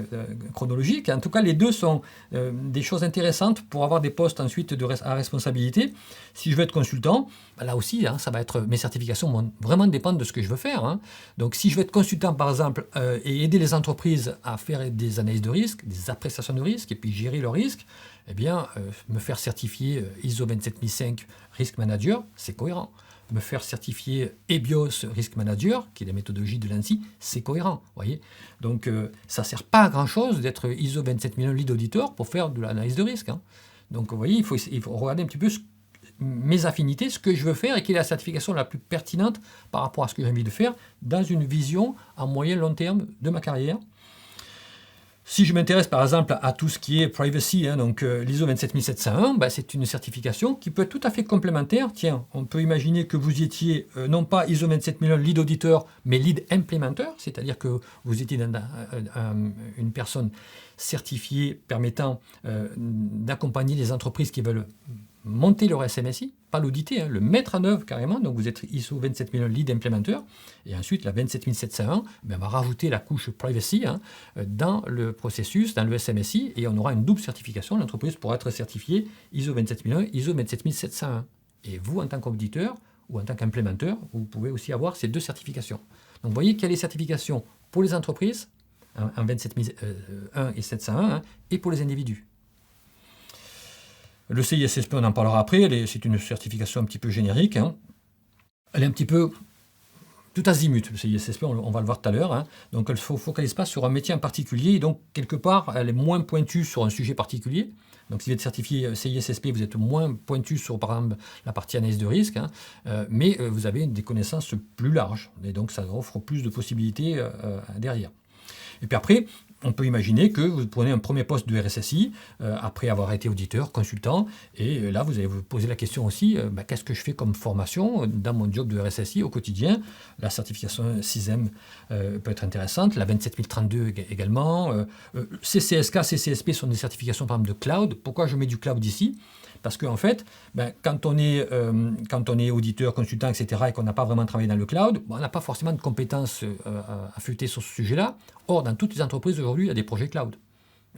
chronologique. En tout cas, les deux sont des choses intéressantes pour avoir des postes ensuite à responsabilité. Si je veux être consultant, là aussi, hein, ça va être, mes certifications vont vraiment dépendre de ce que je veux faire, hein. Donc, si je veux être consultant, par exemple, et aider les entreprises à faire des analyses de risque, des appréciations de risque, et puis gérer le risque, eh bien, me faire certifier ISO 27005 Risk Manager, c'est cohérent. Me faire certifier EBIOS Risk Manager, qui est la méthodologie de l'ANSSI, c'est cohérent, voyez. Donc, ça ne sert pas à grand-chose d'être ISO 27001 Lead Auditor pour faire de l'analyse de risque, hein. Donc, vous voyez, il faut regarder un petit peu mes affinités, ce que je veux faire et quelle est la certification la plus pertinente par rapport à ce que j'ai envie de faire dans une vision à moyen long terme de ma carrière. Si je m'intéresse par exemple à tout ce qui est privacy, hein, donc l'ISO 27701, ben, c'est une certification qui peut être tout à fait complémentaire. Tiens, on peut imaginer que vous étiez non pas ISO 27001 Lead Auditor, mais Lead Implementer, c'est-à-dire que vous étiez une personne certifiée permettant d'accompagner les entreprises qui veulent monter leur SMSI, pas l'auditer, hein, le mettre en œuvre carrément. Donc vous êtes ISO 27001 Lead Implementer. Et ensuite, la 27701, ben, va rajouter la couche privacy, hein, dans le processus, dans le SMSI, et on aura une double certification. L'entreprise pourra être certifiée ISO 27001, ISO 27701. Et vous, en tant qu'auditeur ou en tant qu'implémenteur, vous pouvez aussi avoir ces deux certifications. Donc vous voyez qu'il y a les certifications pour les entreprises, en 27001 et 701, hein, et pour les individus. Le CISSP, on en parlera après, c'est une certification un petit peu générique, hein. Elle est un petit peu tout azimut, le CISSP, on va le voir tout à l'heure, hein. Donc elle ne se focalise pas sur un métier en particulier, et donc quelque part, elle est moins pointue sur un sujet particulier. Donc si vous êtes certifié CISSP, vous êtes moins pointu sur, par exemple, la partie analyse de risque, hein, mais vous avez des connaissances plus larges, et donc ça offre plus de possibilités derrière. Et puis après, on peut imaginer que vous prenez un premier poste de RSSI, après avoir été auditeur, consultant, et là, vous allez vous poser la question aussi, qu'est-ce que je fais comme formation dans mon job de RSSI au quotidien? La certification 6M peut être intéressante, la 27032 également. CCSK, CCSP sont des certifications, par exemple, de cloud. Pourquoi je mets du cloud ici? Parce qu'en fait, quand on est auditeur, consultant, etc., et qu'on n'a pas vraiment travaillé dans le cloud, on n'a pas forcément de compétences affûtées sur ce sujet-là. Or, dans toutes les entreprises aujourd'hui, il y a des projets cloud.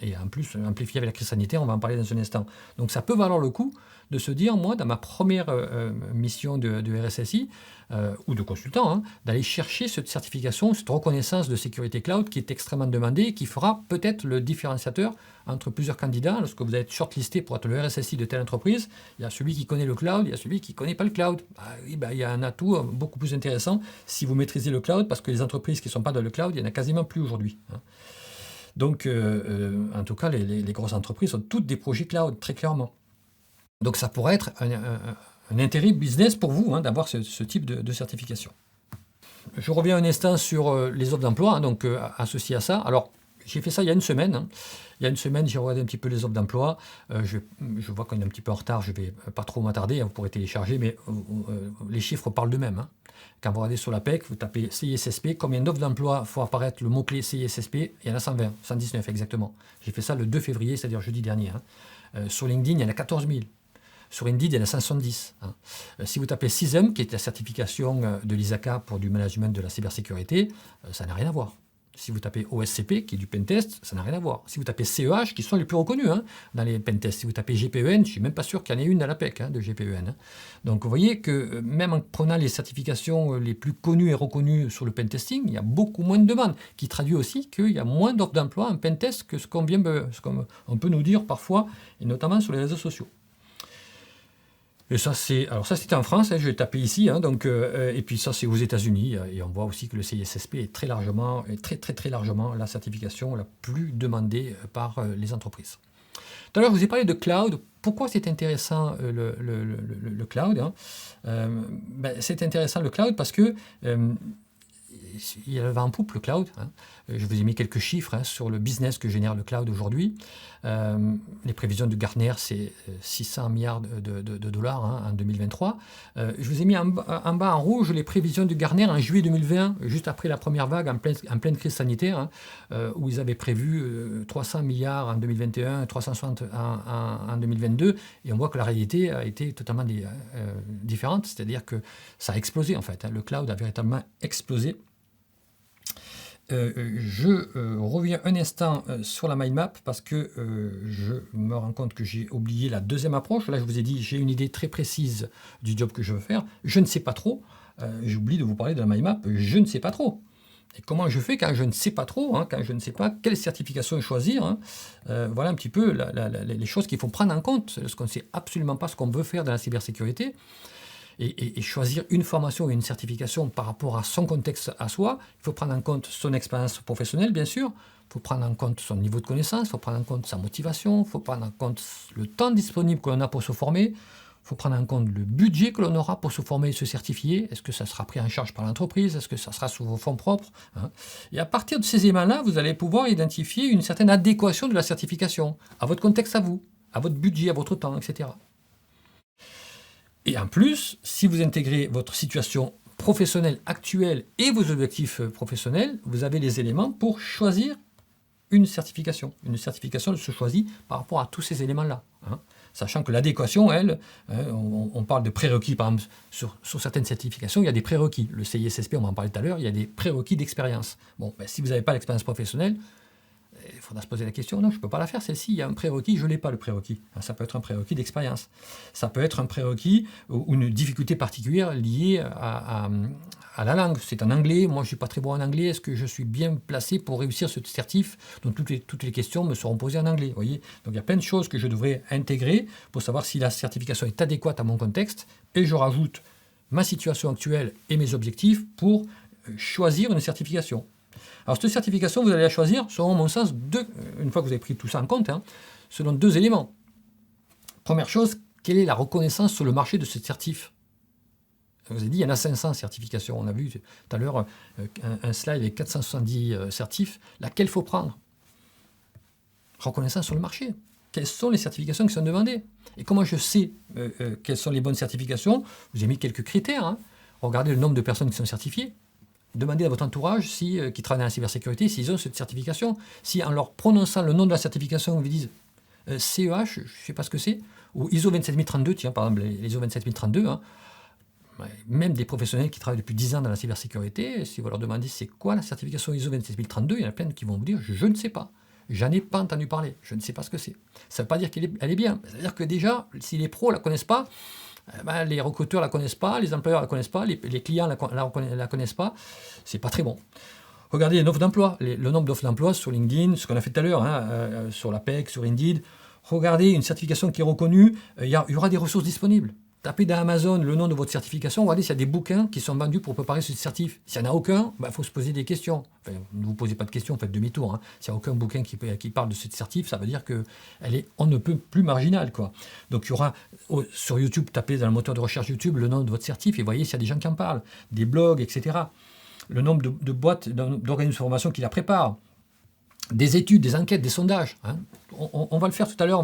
Et en plus, amplifié avec la crise sanitaire, on va en parler dans un instant. Donc ça peut valoir le coup de se dire, moi, dans ma première mission de RSSI, ou de consultant, hein, d'aller chercher cette certification, cette reconnaissance de sécurité cloud qui est extrêmement demandée et qui fera peut-être le différenciateur entre plusieurs candidats. Lorsque vous êtes shortlisté pour être le RSSI de telle entreprise, il y a celui qui connaît le cloud, il y a celui qui ne connaît pas le cloud. Il y a un atout beaucoup plus intéressant si vous maîtrisez le cloud, parce que les entreprises qui ne sont pas dans le cloud, il n'y en a quasiment plus aujourd'hui, hein. Donc, en tout cas, les grosses entreprises ont toutes des projets cloud, très clairement. Donc, ça pourrait être un intérêt business pour vous, hein, d'avoir ce type de certification. Je reviens un instant sur les offres d'emploi, hein, donc associées à ça. Alors, j'ai fait ça il y a une semaine. Hein. Il y a une semaine, j'ai regardé un petit peu les offres d'emploi. Je vois qu'on est un petit peu en retard, je ne vais pas trop m'attarder, hein, vous pourrez télécharger, mais les chiffres parlent d'eux-mêmes. Hein. Quand vous regardez sur l'APEC, vous tapez CISSP, combien d'offres d'emploi faut apparaître le mot-clé CISSP? Il y en a 120, 119 exactement. J'ai fait ça le 2 février, c'est-à-dire jeudi dernier. Hein. Sur LinkedIn, il y en a 14 000. Sur Indeed, il y en a 510. Hein. Si vous tapez CISM, qui est la certification de l'ISACA pour du management de la cybersécurité, ça n'a rien à voir. Si vous tapez OSCP, qui est du pentest, ça n'a rien à voir. Si vous tapez CEH, qui sont les plus reconnus hein, dans les pentests. Si vous tapez GPEN, je ne suis même pas sûr qu'il y en ait une dans l'APEC de GPEN. Hein. Donc vous voyez que même en prenant les certifications les plus connues et reconnues sur le pentesting, il y a beaucoup moins de demandes, qui traduit aussi qu'il y a moins d'offres d'emploi en pentest que ce qu'on peut nous dire parfois, et notamment sur les réseaux sociaux. Et ça, c'était en France, hein, je vais taper ici, hein, donc, et puis ça, c'est aux États-Unis, et on voit aussi que le CISSP est très largement la certification la plus demandée par les entreprises. Tout à l'heure, je vous ai parlé de cloud. Pourquoi c'est intéressant le cloud hein c'est intéressant le cloud parce que il y a le vent en poupe, le cloud. Hein. Je vous ai mis quelques chiffres hein, sur le business que génère le cloud aujourd'hui. Les prévisions de Gartner, c'est 600 milliards de dollars hein, en 2023. Je vous ai mis en bas en rouge les prévisions de Gartner en juillet 2020, juste après la première vague en pleine crise sanitaire, hein, où ils avaient prévu 300 milliards en 2021, 360 en 2022. Et on voit que la réalité a été totalement différente, c'est-à-dire que ça a explosé en fait. Hein. Le cloud a véritablement explosé. Je reviens un instant sur la mind map parce que je me rends compte que j'ai oublié la deuxième approche. Là, je vous ai dit, j'ai une idée très précise du job que je veux faire. Je ne sais pas trop. J'oublie de vous parler de la mind map. Je ne sais pas trop. Et comment je fais quand je ne sais pas trop, hein, quand je ne sais pas quelle certification choisir. Hein, voilà un petit peu les choses qu'il faut prendre en compte lorsqu'on ne sait absolument pas ce qu'on veut faire dans la cybersécurité. Et choisir une formation et une certification par rapport à son contexte à soi. Il faut prendre en compte son expérience professionnelle, bien sûr. Il faut prendre en compte son niveau de connaissance, il faut prendre en compte sa motivation, il faut prendre en compte le temps disponible que l'on a pour se former, il faut prendre en compte le budget que l'on aura pour se former et se certifier. Est-ce que ça sera pris en charge par l'entreprise? Est-ce que ça sera sous vos fonds propres hein? Et à partir de ces éléments-là, vous allez pouvoir identifier une certaine adéquation de la certification à votre contexte à vous, à votre budget, à votre temps, etc. Et en plus, si vous intégrez votre situation professionnelle actuelle et vos objectifs professionnels, vous avez les éléments pour choisir une certification. Une certification se choisit par rapport à tous ces éléments-là. Hein. Sachant que l'adéquation, elle, on parle de prérequis, par exemple, sur certaines certifications, il y a des prérequis. Le CISSP, on en parlait tout à l'heure, il y a des prérequis d'expérience. Bon, si vous n'avez pas l'expérience professionnelle, il faudra se poser la question, non, je ne peux pas la faire, celle-ci, il y a un prérequis, je ne l'ai pas le prérequis. Ça peut être un prérequis d'expérience. Ça peut être un prérequis ou une difficulté particulière liée à la langue. C'est en anglais, moi je ne suis pas très bon en anglais, est-ce que je suis bien placé pour réussir ce certif? Donc toutes les questions me seront posées en anglais. Voyez. Donc il y a plein de choses que je devrais intégrer pour savoir si la certification est adéquate à mon contexte, et je rajoute ma situation actuelle et mes objectifs pour choisir une certification. Alors, cette certification, vous allez la choisir, selon mon sens, une fois que vous avez pris tout ça en compte, hein, selon deux éléments. Première chose, quelle est la reconnaissance sur le marché de ce certif? Je vous ai dit, il y en a 500 certifications. On a vu tout à l'heure un slide avec 470 certifs. Laquelle il faut prendre? Reconnaissance sur le marché. Quelles sont les certifications qui sont demandées? Et comment je sais quelles sont les bonnes certifications? Je vous ai mis quelques critères. Hein. Regardez le nombre de personnes qui sont certifiées. Demandez à votre entourage qui travaille dans la cybersécurité s'ils ont cette certification. Si en leur prononçant le nom de la certification, ils vous disent CEH, je ne sais pas ce que c'est, ou ISO 27032, tiens, par exemple, les ISO 27032, hein, même des professionnels qui travaillent depuis 10 ans dans la cybersécurité, si vous leur demandez c'est quoi la certification ISO 27032, il y en a plein qui vont vous dire je ne sais pas. J'en ai pas entendu parler, je ne sais pas ce que c'est. Ça ne veut pas dire qu'elle est bien. Ça veut dire que déjà, si les pros ne la connaissent pas, les recruteurs ne la connaissent pas, les employeurs ne la connaissent pas, les clients ne la connaissent pas, c'est pas très bon. Regardez les offres d'emploi, le nombre d'offres d'emploi sur LinkedIn, ce qu'on a fait tout à l'heure, hein, sur l'APEC, sur Indeed. Regardez une certification qui est reconnue, il y aura des ressources disponibles. Tapez dans Amazon le nom de votre certification, regardez s'il y a des bouquins qui sont vendus pour préparer ce certif. S'il n'y en a aucun, faut se poser des questions. Enfin, ne vous posez pas de questions, faites demi-tour. Hein. S'il n'y a aucun bouquin qui parle de ce certif, ça veut dire qu'elle est on ne peut plus marginale. Quoi. Donc il y aura, sur YouTube, tapez dans le moteur de recherche YouTube le nom de votre certif et voyez s'il y a des gens qui en parlent, des blogs, etc. Le nombre de boîtes, d'organismes de formation qui la préparent. des études, des enquêtes, des sondages. Hein. On va le faire tout à l'heure.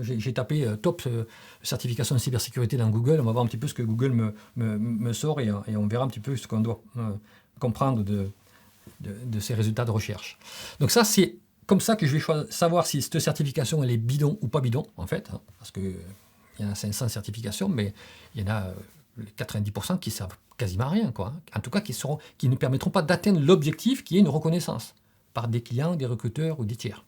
J'ai tapé top certification de cybersécurité dans Google. On va voir un petit peu ce que Google me sort et on verra un petit peu ce qu'on doit comprendre de ces résultats de recherche. Donc ça, c'est comme ça que je vais savoir si cette certification elle est bidon ou pas bidon, en fait. Hein, parce qu'il y en a 500 certifications, mais il y en a 90% qui servent quasiment à rien, quoi. En tout cas, qui ne permettront pas d'atteindre l'objectif qui est une reconnaissance par des clients, des recruteurs ou des tiers.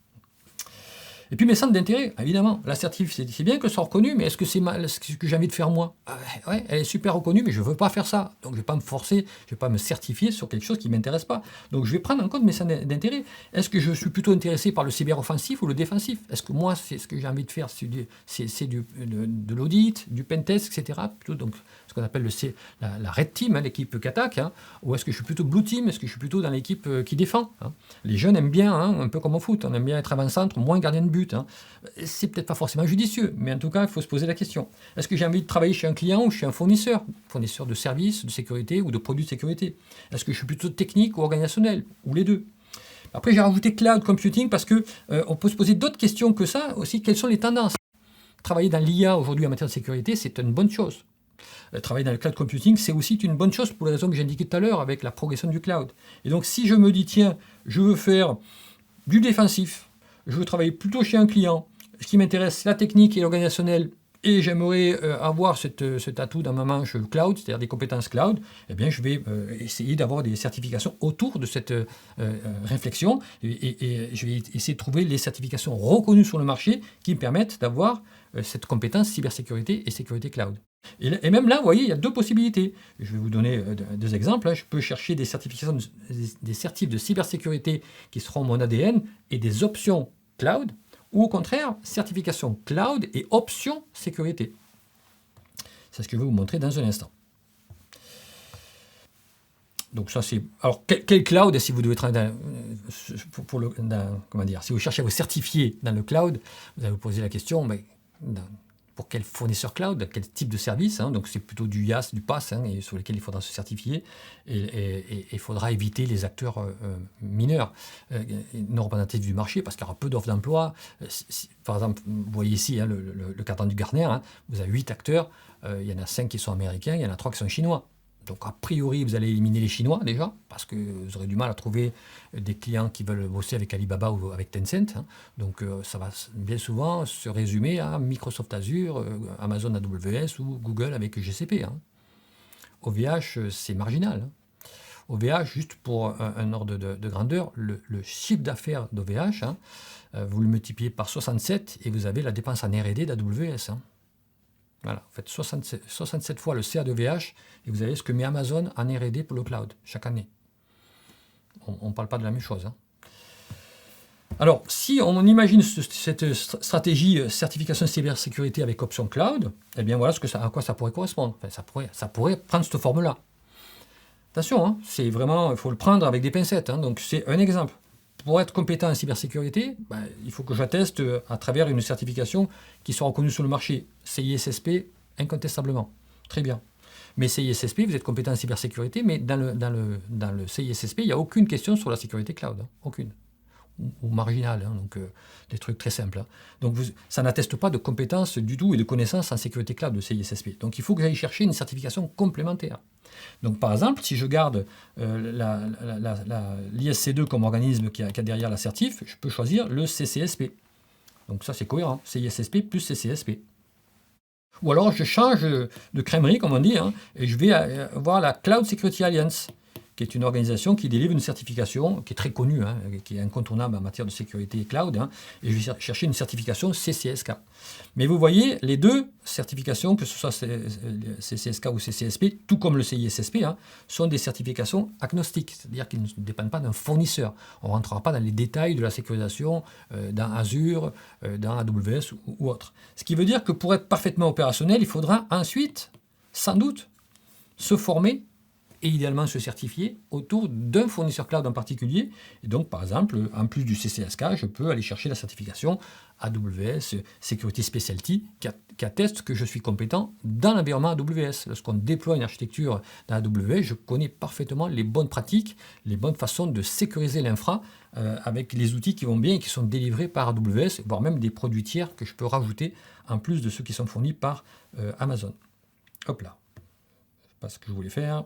Et puis mes centres d'intérêt, évidemment. L'assertif, c'est bien que ce soit reconnu, mais est-ce que c'est ce que j'ai envie de faire moi? Ouais, elle est super reconnue, mais je ne veux pas faire ça. Donc je ne vais pas me forcer, je ne vais pas me certifier sur quelque chose qui ne m'intéresse pas. Donc je vais prendre en compte mes centres d'intérêt. Est-ce que je suis plutôt intéressé par le cyber-offensif ou le défensif? Est-ce que moi, c'est ce que j'ai envie de faire, c'est de l'audit, du pentest, etc. Plutôt, donc ce qu'on appelle la red team, hein, l'équipe qui attaque, hein, ou est-ce que je suis plutôt blue team? Est-ce que je suis plutôt dans l'équipe qui défend, hein? Les jeunes aiment bien, hein, un peu comme au foot, on aime bien être avant-centre, moins gardien de but. Hein. C'est peut-être pas forcément judicieux, mais en tout cas, il faut se poser la question. Est-ce que j'ai envie de travailler chez un client ou chez un fournisseur de services de sécurité ou de produits de sécurité? Est-ce que je suis plutôt technique ou organisationnel? Ou les deux? Après, j'ai rajouté cloud computing parce que on peut se poser d'autres questions que ça aussi. Quelles sont les tendances? Travailler dans l'IA aujourd'hui en matière de sécurité, c'est une bonne chose. Travailler dans le cloud computing, c'est aussi une bonne chose pour les raisons que j'ai indiquées tout à l'heure avec la progression du cloud. Et donc, si je me dis, tiens, je veux faire du défensif, je veux travailler plutôt chez un client, ce qui m'intéresse, c'est la technique et l'organisationnel, et j'aimerais avoir cet atout dans ma manche cloud, c'est-à-dire des compétences cloud, eh bien, je vais essayer d'avoir des certifications autour de cette réflexion, et je vais essayer de trouver les certifications reconnues sur le marché qui me permettent d'avoir cette compétence cybersécurité et sécurité cloud. Et même là, vous voyez, il y a deux possibilités. Je vais vous donner deux exemples. Je peux chercher des certifications, des certifs de cybersécurité qui seront mon ADN et des options cloud, ou au contraire, certification cloud et options sécurité. C'est ce que je vais vous montrer dans un instant. Donc ça c'est... Alors quel cloud, si vous devez travailler comment dire, si vous cherchez à vous certifier dans le cloud, vous allez vous poser la question, mais pour quel fournisseur cloud, quel type de service, hein, donc c'est plutôt du IaaS, du PaaS, hein, et sur lesquels il faudra se certifier, et il faudra éviter les acteurs mineurs, non représentatifs du marché, parce qu'il y aura peu d'offres d'emploi. Par exemple, vous voyez ici hein, le cadran du Gartner, hein, vous avez 8 acteurs, il y en a 5 qui sont américains, il y en a 3 qui sont chinois. Donc a priori, vous allez éliminer les Chinois déjà, parce que vous aurez du mal à trouver des clients qui veulent bosser avec Alibaba ou avec Tencent. Hein. Donc ça va bien souvent se résumer à Microsoft Azure, Amazon AWS ou Google avec GCP. Hein. OVH, c'est marginal. Hein. OVH, juste pour un ordre de grandeur, le chiffre d'affaires d'OVH, hein, vous le multipliez par 67 et vous avez la dépense en R&D d'AWS. Hein. Voilà, vous faites 67 fois le CA de VH et vous avez ce que met Amazon en R&D pour le cloud chaque année. On ne parle pas de la même chose. Hein. Alors, si on imagine cette stratégie certification cybersécurité avec option cloud, eh bien voilà à quoi ça pourrait correspondre. Enfin, ça pourrait prendre cette forme-là. Attention, hein, c'est vraiment, il faut le prendre avec des pincettes. Hein, donc c'est un exemple. Pour être compétent en cybersécurité, il faut que j'atteste à travers une certification qui soit reconnue sur le marché. CISSP, incontestablement. Très bien. Mais CISSP, vous êtes compétent en cybersécurité, mais dans le CISSP, il n'y a aucune question sur la sécurité cloud. Hein, aucune. Ou marginale, hein, donc des trucs très simples. Hein. Donc ça n'atteste pas de compétences du tout et de connaissances en sécurité cloud de CISSP. Donc il faut que j'aille chercher une certification complémentaire. Donc par exemple, si je garde l'ISC2 comme organisme qui a derrière l'assertif, je peux choisir le CCSP. Donc ça c'est cohérent, CISSP plus CCSP. Ou alors je change de crèmerie, comme on dit, hein, et je vais voir la Cloud Security Alliance, qui est une organisation qui délivre une certification qui est très connue, hein, qui est incontournable en matière de sécurité cloud, hein, et je vais chercher une certification CCSK. Mais vous voyez, les deux certifications, que ce soit CCSK ou CCSP, tout comme le CISSP, hein, sont des certifications agnostiques, c'est-à-dire qu'ils ne dépendent pas d'un fournisseur. On ne rentrera pas dans les détails de la sécurisation dans Azure, dans AWS ou autre. Ce qui veut dire que pour être parfaitement opérationnel, il faudra ensuite, sans doute, se former et idéalement se certifier autour d'un fournisseur cloud en particulier. Et donc, par exemple, en plus du CCSK, je peux aller chercher la certification AWS Security Specialty qui atteste que je suis compétent dans l'environnement AWS. Lorsqu'on déploie une architecture dans AWS, je connais parfaitement les bonnes pratiques, les bonnes façons de sécuriser l'infra avec les outils qui vont bien et qui sont délivrés par AWS, voire même des produits tiers que je peux rajouter en plus de ceux qui sont fournis par Amazon. Hop là, c'est pas ce que je voulais faire.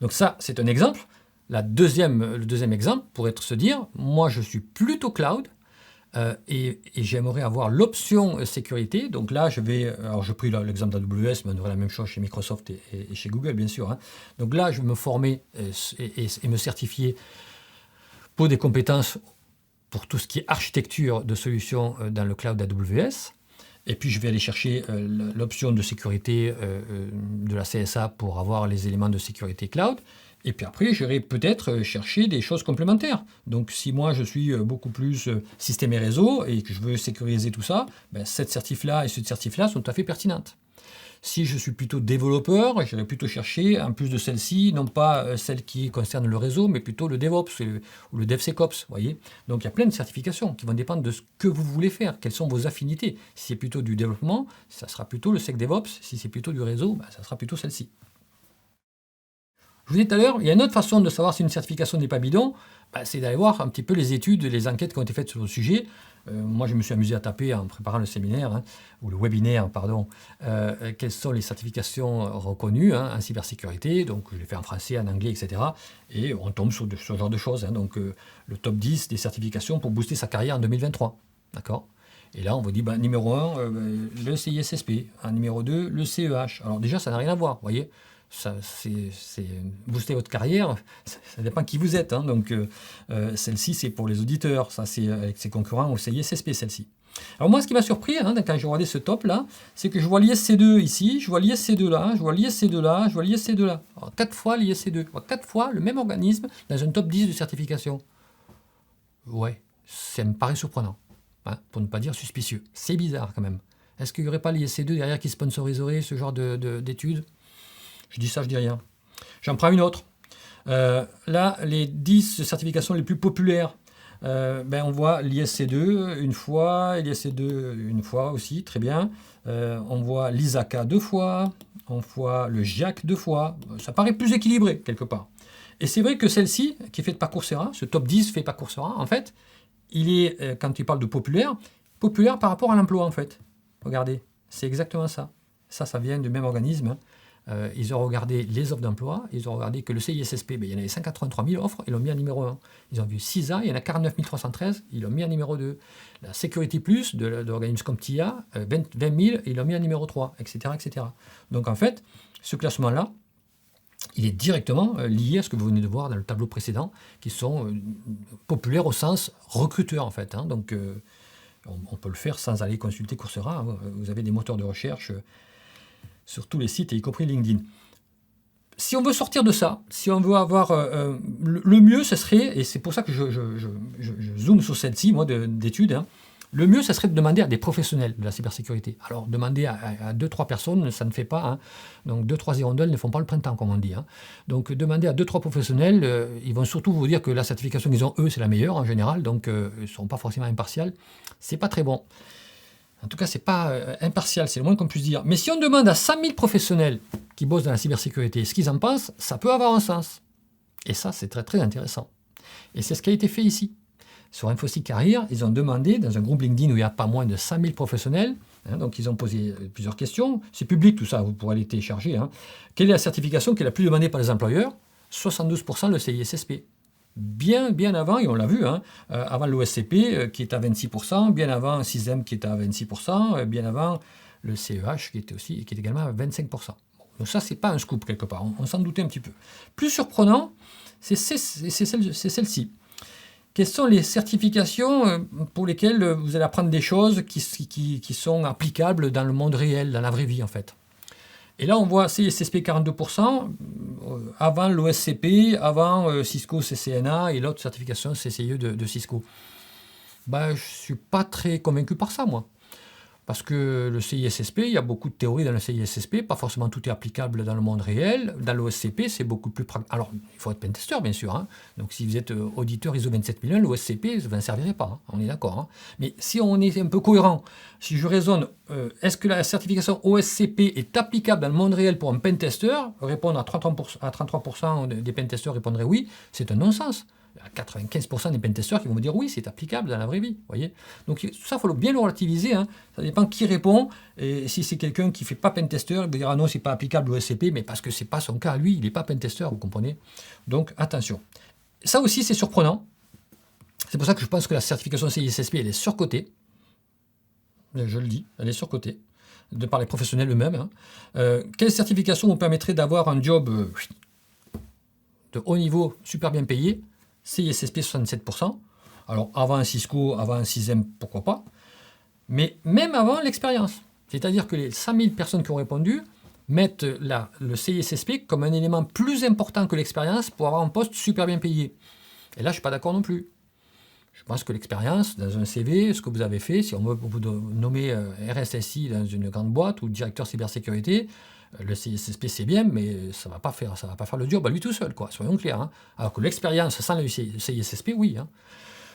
Donc ça, c'est un exemple. Le deuxième exemple pourrait être se dire, moi je suis plutôt cloud, et j'aimerais avoir l'option sécurité. Donc là, alors j'ai pris l'exemple d'AWS, mais on aurait la même chose chez Microsoft et chez Google, bien sûr. Hein. Donc là, je vais me former et me certifier pour des compétences pour tout ce qui est architecture de solutions dans le cloud AWS. Et puis, je vais aller chercher l'option de sécurité de la CSA pour avoir les éléments de sécurité cloud. Et puis après, j'irai peut-être chercher des choses complémentaires. Donc, si moi, je suis beaucoup plus système et réseau et que je veux sécuriser tout ça, ben, cette certif-là et cette certif-là sont tout à fait pertinentes. Si je suis plutôt développeur, j'irai plutôt chercher, en plus de celle-ci, non pas celle qui concerne le réseau, mais plutôt le DevOps ou le DevSecOps. Voyez. Donc, il y a plein de certifications qui vont dépendre de ce que vous voulez faire, quelles sont vos affinités. Si c'est plutôt du développement, ça sera plutôt le SecDevOps. Si c'est plutôt du réseau, ben, ça sera plutôt celle-ci. Je vous disais tout à l'heure, il y a une autre façon de savoir si une certification n'est pas bidon, c'est d'aller voir un petit peu les études, les enquêtes qui ont été faites sur le sujet. Moi, je me suis amusé à taper en préparant le séminaire, ou le webinaire, pardon, quelles sont les certifications reconnues en cybersécurité. Donc, je l'ai fait en français, en anglais, etc. Et on tombe sur ce genre de choses. Donc, le top 10 des certifications pour booster sa carrière en 2023. D'accord ? Et là, on vous dit, numéro 1, le CISSP. Numéro 2, le CEH. Alors déjà, ça n'a rien à voir, vous voyez. Ça, c'est booster votre carrière, ça dépend qui vous êtes. Donc, celle-ci, c'est pour les auditeurs. Ça, c'est avec ses concurrents au CISSP, celle-ci. Alors, moi, ce qui m'a surpris quand j'ai regardé ce top-là, c'est que je vois l'ISC2 ici, je vois l'ISC2 là, je vois l'ISC2 là, je vois l'ISC2 là. Alors, 4 fois l'ISC2. 4 fois le même organisme dans un top 10 de certification. Ouais, ça me paraît surprenant. Pour ne pas dire suspicieux. C'est bizarre quand même. Est-ce qu'il n'y aurait pas l'ISC2 derrière qui sponsoriserait ce genre d'études ? Je dis ça, je dis rien. J'en prends une autre. Là, les 10 certifications les plus populaires, on voit l'ISC2 une fois, l'ISC2 une fois aussi, très bien. On voit l'ISACA 2 fois, on voit le GIAC 2 fois. Ça paraît plus équilibré, quelque part. Et c'est vrai que celle-ci, qui est faite par Coursera, ce top 10 fait par Coursera, en fait, il est, quand il parle de populaire par rapport à l'emploi, en fait. Regardez, c'est exactement ça. Ça vient du même organisme. Ils ont regardé les offres d'emploi, ils ont regardé que le CISSP, il y en avait 183 000 offres, ils l'ont mis en numéro 1. Ils ont vu CISA, il y en a 49 313, ils l'ont mis en numéro 2. La Security Plus de l'organisme comme TIA, 20 000, ils l'ont mis en numéro 3, etc., etc. Donc en fait, ce classement-là, il est directement lié à ce que vous venez de voir dans le tableau précédent, qui sont populaires au sens recruteur, en fait. Donc on peut le faire sans aller consulter Coursera. Vous avez des moteurs de recherche sur tous les sites, y compris LinkedIn. Si on veut sortir de ça, si on veut avoir... le mieux, ce serait, et c'est pour ça que je zoome sur celle-ci, moi, d'études, le mieux, ce serait de demander à des professionnels de la cybersécurité. Alors, demander à 2-3 personnes, ça ne fait pas. Donc, 2-3 hirondelles ne font pas le printemps, comme on dit. Donc, demander à 2-3 professionnels, ils vont surtout vous dire que la certification qu'ils ont, eux, c'est la meilleure, en général. Donc, ils ne sont pas forcément impartials. C'est pas très bon. En tout cas, ce n'est pas impartial, c'est le moins qu'on puisse dire. Mais si on demande à 100 000 professionnels qui bossent dans la cybersécurité ce qu'ils en pensent, ça peut avoir un sens. Et ça, c'est très, très intéressant. Et c'est ce qui a été fait ici. Sur InfoSec Career, ils ont demandé, dans un groupe LinkedIn où il y a pas moins de 100 000 professionnels, donc ils ont posé plusieurs questions. C'est public tout ça, vous pourrez les télécharger. Quelle est la certification qui est la plus demandée par les employeurs ? 72% le CISSP. Bien avant, et on l'a vu, avant l'OSCP qui est à 26%, bien avant CISM qui est à 26%, bien avant le CEH qui est également à 25%. Donc ça, c'est pas un scoop quelque part, on s'en doutait un petit peu. Plus surprenant, c'est celle-ci. Quelles sont les certifications pour lesquelles vous allez apprendre des choses qui sont applicables dans le monde réel, dans la vraie vie en fait. Et là, on voit CISSP 42%, avant l'OSCP, avant Cisco CCNA et l'autre certification CCIE de Cisco. Je ne suis pas très convaincu par ça, moi. parce que le CISSP, il y a beaucoup de théories dans le CISSP, pas forcément tout est applicable dans le monde réel. Dans l'OSCP, c'est beaucoup plus pragmatique. Alors, il faut être pentester, bien sûr. Hein. Donc, si vous êtes auditeur ISO 27001, l'OSCP, ça ne vous servirait pas. Hein. On est d'accord. Hein. Mais si on est un peu cohérent, si je raisonne, est-ce que la certification OSCP est applicable dans le monde réel pour un pentester? Répondre à 33% des pentesters répondraient oui, c'est un non-sens. À 95% des pentesters qui vont me dire oui, c'est applicable dans la vraie vie. Voyez, donc tout ça, il faut bien le relativiser. Hein. Ça dépend qui répond. Et si c'est quelqu'un qui ne fait pas pentester, il va dire ah non, c'est pas applicable au SCP, mais parce que c'est pas son cas. Lui, il n'est pas pentester, vous comprenez. Donc attention. Ça aussi, c'est surprenant. C'est pour ça que je pense que la certification CISSP, elle est surcotée. Je le dis, elle est surcotée, de par les professionnels eux-mêmes. Hein. Quelle certification vous permettrait d'avoir un job de haut niveau, super bien payé? CISSP 67%. Alors avant un Cisco, avant un CISM, pourquoi pas. Mais même avant l'expérience. C'est-à-dire que les 100 000 personnes qui ont répondu mettent le CISSP comme un élément plus important que l'expérience pour avoir un poste super bien payé. Et là, je ne suis pas d'accord non plus. Je pense que l'expérience, dans un CV, ce que vous avez fait, si on veut vous nommer RSSI dans une grande boîte ou directeur cybersécurité, le CISSP c'est bien, mais ça ne va pas faire le job à lui tout seul, quoi, soyons clairs. Hein. Alors que l'expérience sans le CISSP, oui. Hein.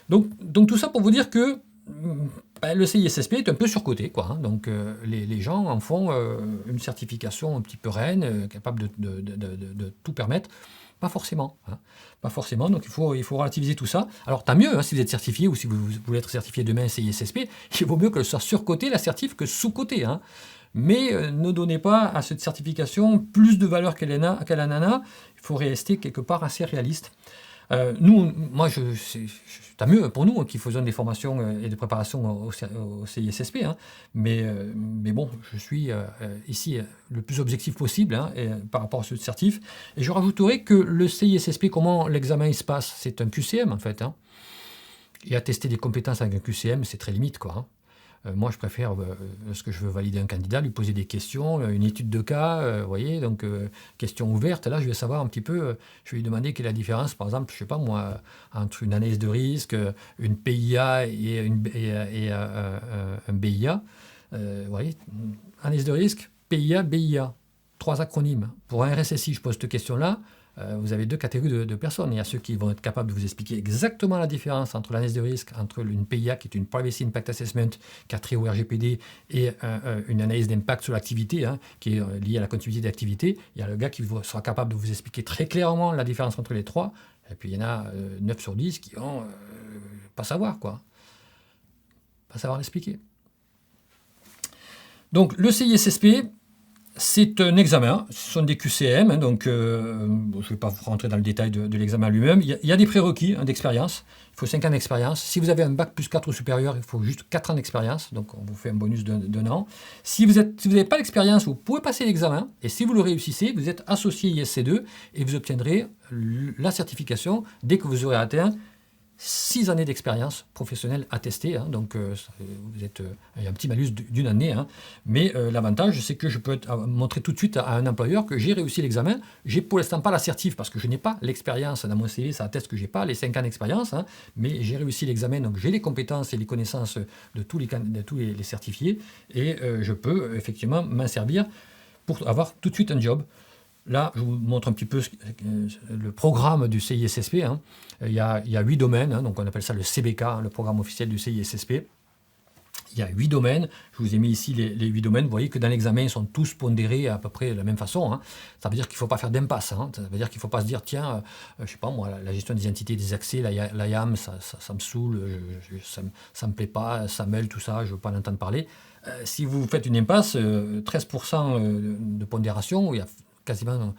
Donc tout ça pour vous dire que le CISSP est un peu surcoté, quoi. Hein. Donc les gens en font une certification un petit peu reine, capable de tout permettre. Pas forcément. Hein. Pas forcément, donc il faut relativiser tout ça. Alors tant mieux, hein, si vous êtes certifié ou si vous voulez être certifié demain CISSP, il vaut mieux que ce soit surcoté la certif que sous-coté. Hein. Mais ne donnez pas à cette certification plus de valeur qu'elle en a. Il faut rester quelque part assez réaliste. Tant mieux pour nous qui faisons des formations et des préparations au CISSP, hein, mais bon, je suis ici le plus objectif possible hein, par rapport à ce certif. Et je rajouterai que le CISSP, comment l'examen il se passe, c'est un QCM en fait. Hein, et attester des compétences avec un QCM, c'est très limite, quoi. Hein. Moi, je préfère, lorsque je veux valider un candidat, lui poser des questions, une étude de cas, vous voyez, donc question ouverte. Là, je vais savoir un petit peu, je vais lui demander quelle est la différence, par exemple, je ne sais pas moi, entre une analyse de risque, une PIA et un BIA. Vous voyez, analyse de risque, PIA, BIA, 3 acronymes. Pour un RSSI, je pose cette question-là. Vous avez 2 catégories de personnes. Il y a ceux qui vont être capables de vous expliquer exactement la différence entre l'analyse de risque, entre une PIA, qui est une Privacy Impact Assessment, qui a trait au RGPD, et une analyse d'impact sur l'activité, hein, qui est liée à la continuité d'activité. Il y a le gars qui sera capable de vous expliquer très clairement la différence entre les 3. Et puis il y en a 9 sur 10 qui vont pas savoir, quoi. Pas savoir l'expliquer. Donc le CISSP, c'est un examen, ce sont des QCM, hein, donc je ne vais pas rentrer dans le détail de l'examen lui-même. Il y a des prérequis hein, d'expérience, il faut 5 ans d'expérience. Si vous avez un bac plus 4 ou supérieur, il faut juste 4 ans d'expérience, donc on vous fait un bonus d'un an. Si vous n'avez pas l'expérience, vous pouvez passer l'examen, et si vous le réussissez, vous êtes associé ISC2, et vous obtiendrez la certification dès que vous aurez atteint 6 années d'expérience professionnelle attestée, hein, donc il y a un petit malus d'une année, hein, mais l'avantage c'est que je peux montrer tout de suite à un employeur que j'ai réussi l'examen. J'ai pour l'instant pas l'assertif parce que je n'ai pas l'expérience dans mon CV, ça atteste que j'ai pas les 5 ans d'expérience, hein, mais j'ai réussi l'examen, donc j'ai les compétences et les connaissances de tous les certifiés, et je peux effectivement m'en servir pour avoir tout de suite un job. Là, je vous montre un petit peu le programme du CISSP. Hein. Il y a 8 domaines, hein, donc on appelle ça le CBK, hein, le programme officiel du CISSP. Il y a 8 domaines. Je vous ai mis ici les 8 domaines. Vous voyez que dans l'examen, ils sont tous pondérés à peu près de la même façon. Hein. Ça veut dire qu'il ne faut pas faire d'impasse. Hein. Ça veut dire qu'il ne faut pas se dire, tiens, je ne sais pas moi, la gestion des entités, des accès, la IAM, ça me saoule, ça ne me plaît pas, ça mêle, tout ça, je ne veux pas en entendre parler. Si vous faites une impasse, 13% de pondération, il y a quasiment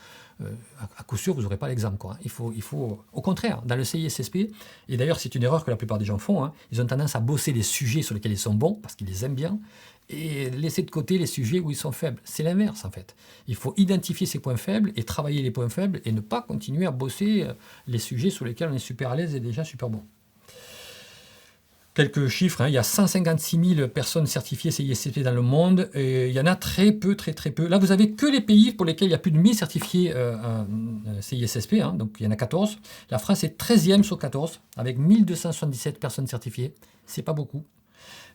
à coup sûr, vous n'aurez pas l'examen, quoi. Il faut, au contraire, dans le CISSP, et d'ailleurs c'est une erreur que la plupart des gens font, hein, ils ont tendance à bosser les sujets sur lesquels ils sont bons, parce qu'ils les aiment bien, et laisser de côté les sujets où ils sont faibles. C'est l'inverse, en fait. Il faut identifier ses points faibles et travailler les points faibles, et ne pas continuer à bosser les sujets sur lesquels on est super à l'aise et déjà super bon. Quelques chiffres, hein. Il y a 156 000 personnes certifiées CISSP dans le monde, et il y en a très peu. Là, vous avez que les pays pour lesquels il y a plus de 1000 certifiés CISSP, hein, donc il y en a 14. La France est 13e sur 14, avec 1277 personnes certifiées. C'est pas beaucoup.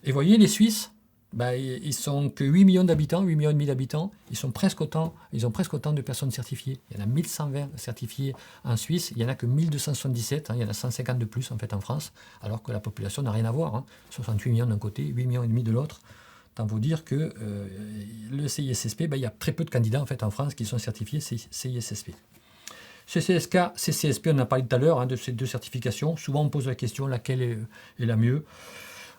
Et vous voyez, les Suisses, Ben, ils sont que 8 millions d'habitants, 8 millions et demi d'habitants. Ils ont presque autant de personnes certifiées. Il y en a 1120 certifiées en Suisse. Il n'y en a que 1277. Il y en a 150 de plus en fait en France, alors que la population n'a rien à voir. 68 millions d'un côté, 8 millions et demi de l'autre. Tant vous dire que le CISSP, il y a très peu de candidats en fait en France qui sont certifiés CISSP. CCSK, CCSP, on en a parlé tout à l'heure de ces deux certifications. Souvent on pose la question laquelle est la mieux.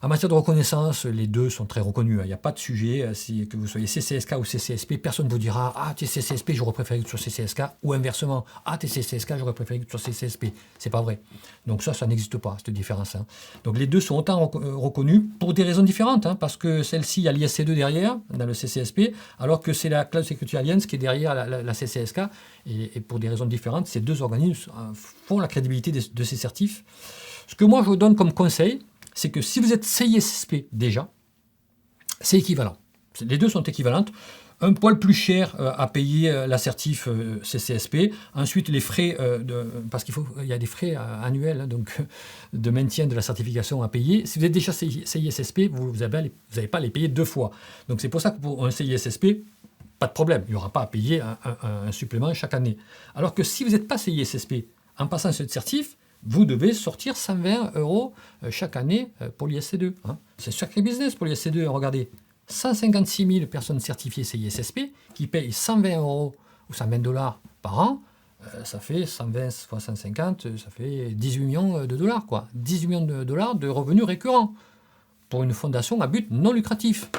En matière de reconnaissance, les deux sont très reconnus. Il n'y a pas de sujet. Que vous soyez CCSK ou CCSP, personne ne vous dira « Ah, t'es CCSP, j'aurais préféré que tu sois CCSK » ou inversement « Ah, t'es CCSK, j'aurais préféré que tu sois CCSP ». C'est pas vrai. Donc ça n'existe pas, cette différence. Donc les deux sont autant reconnus pour des raisons différentes, parce que celle-ci, il y a l'ISC2 derrière, dans le CCSP, alors que c'est la Cloud Security Alliance qui est derrière la CCSK. Et pour des raisons différentes, ces deux organismes font la crédibilité de ces certifs. Ce que moi, je vous donne comme conseil, c'est que si vous êtes CISSP déjà, c'est équivalent. Les deux sont équivalentes. Un poil plus cher à payer l'assertif CCSP. Ensuite, les frais, parce qu'il y a des frais annuels de maintien de la certification à payer. Si vous êtes déjà CISSP, vous n'avez pas à les payer deux fois. Donc c'est pour ça que pour un CISSP, pas de problème. Il n'y aura pas à payer un supplément chaque année. Alors que si vous n'êtes pas CISSP, en passant ce certif, vous devez sortir 120 € chaque année pour l'ISC2. C'est sacré business pour l'ISC2. Regardez, 156 000 personnes certifiées CISSP qui payent 120 € ou 120 $ par an. Ça fait 120 fois 150, ça fait 18 millions de dollars. 18 millions de dollars de revenus récurrents pour une fondation à but non lucratif.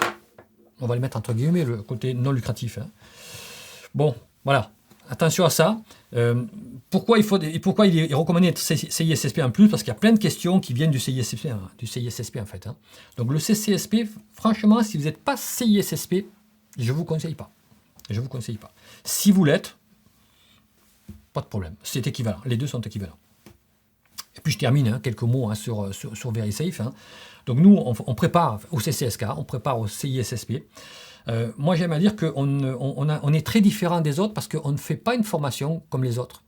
On va le mettre entre guillemets, le côté non lucratif. Bon, voilà. Attention à ça. Pourquoi il est recommandé d'être CISSP en plus? Parce qu'il y a plein de questions qui viennent du CISSP en fait. Donc le CCSP, franchement, si vous n'êtes pas CISSP, je ne vous conseille pas. Si vous l'êtes, pas de problème. C'est équivalent. Les deux sont équivalents. Et puis je termine quelques mots sur VeriSafe. Donc nous, on prépare au CCSK, on prépare au CISSP. Moi, j'aime à dire qu'on est très différent des autres parce qu'on ne fait pas une formation comme les autres.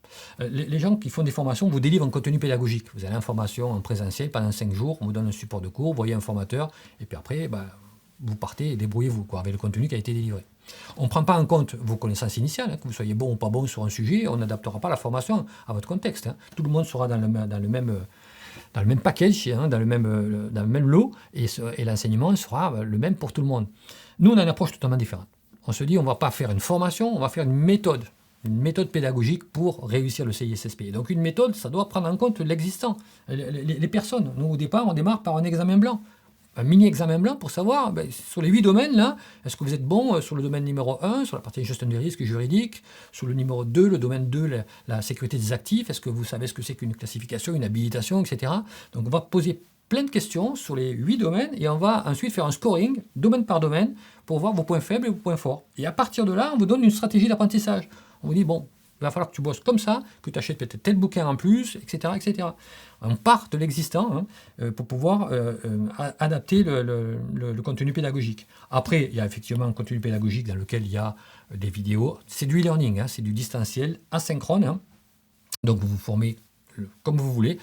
Les gens qui font des formations vous délivrent un contenu pédagogique. Vous allez en formation en présentiel pendant 5 jours, on vous donne un support de cours, vous voyez un formateur, et puis après, vous partez et débrouillez-vous avec le contenu qui a été délivré. On ne prend pas en compte vos connaissances initiales, que vous soyez bon ou pas bon sur un sujet, on n'adaptera pas la formation à votre contexte. Tout le monde sera dans le même package, dans le même lot, et l'enseignement sera le même pour tout le monde. Nous, on a une approche totalement différente. On se dit, on ne va pas faire une formation, on va faire une méthode pédagogique pour réussir le CISSP. Donc une méthode, ça doit prendre en compte l'existant, les personnes. Nous, au départ, on démarre par un examen blanc. Un mini-examen blanc pour savoir, sur les 8 domaines, là, est-ce que vous êtes bon sur le domaine numéro 1, sur la partie gestion des risques juridiques, sur le numéro 2, le domaine 2, la sécurité des actifs, est-ce que vous savez ce que c'est qu'une classification, une habilitation, etc. Donc on va poser plein de questions sur les 8 domaines et on va ensuite faire un scoring, domaine par domaine, pour voir vos points faibles et vos points forts. Et à partir de là, on vous donne une stratégie d'apprentissage. On vous dit, bon, il va falloir que tu bosses comme ça, que tu achètes peut-être tel bouquin en plus, etc. etc. On part de l'existant pour pouvoir adapter le contenu pédagogique. Après, il y a effectivement un contenu pédagogique dans lequel il y a des vidéos. C'est du e-learning, c'est du distanciel, asynchrone. Donc vous vous formez comme vous voulez.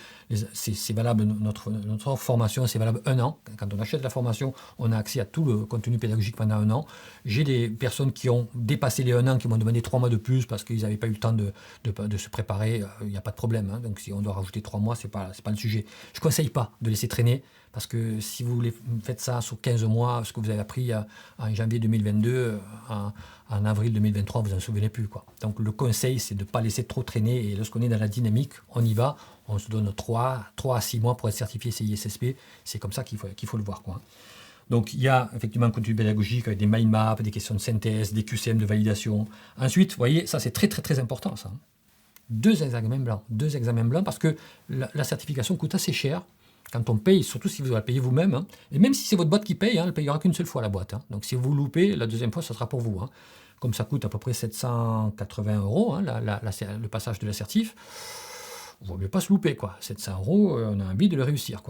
C'est valable, notre formation, c'est valable 1 an. Quand on achète la formation, on a accès à tout le contenu pédagogique pendant 1 an. J'ai des personnes qui ont dépassé les 1 an, qui m'ont demandé 3 mois de plus parce qu'ils n'avaient pas eu le temps de se préparer. Il n'y a pas de problème. Donc si on doit rajouter 3 mois, c'est pas le sujet. Je ne conseille pas de laisser traîner parce que si vous faites ça sur 15 mois, ce que vous avez appris en janvier 2022, en avril 2023, vous n'en souvenez plus. Donc le conseil, c'est de ne pas laisser trop traîner et lorsqu'on est dans la dynamique, on y va. On se donne 3 à 6 mois pour être certifié CISSP. C'est comme ça qu'il faut le voir. Donc il y a effectivement un contenu pédagogique avec des mind maps, des questions de synthèse, des QCM de validation. Ensuite, vous voyez, ça c'est très très très important ça. 2 examens blancs parce que la certification coûte assez cher. Quand on paye, surtout si vous la payez vous-même, et même si c'est votre boîte qui paye, elle ne payera qu'une seule fois la boîte. Donc si vous loupez, la deuxième fois, ça sera pour vous. Comme ça coûte à peu près 780 €, le passage de l'assertif, il ne vaut mieux pas se louper. 700 €, on a envie de le réussir.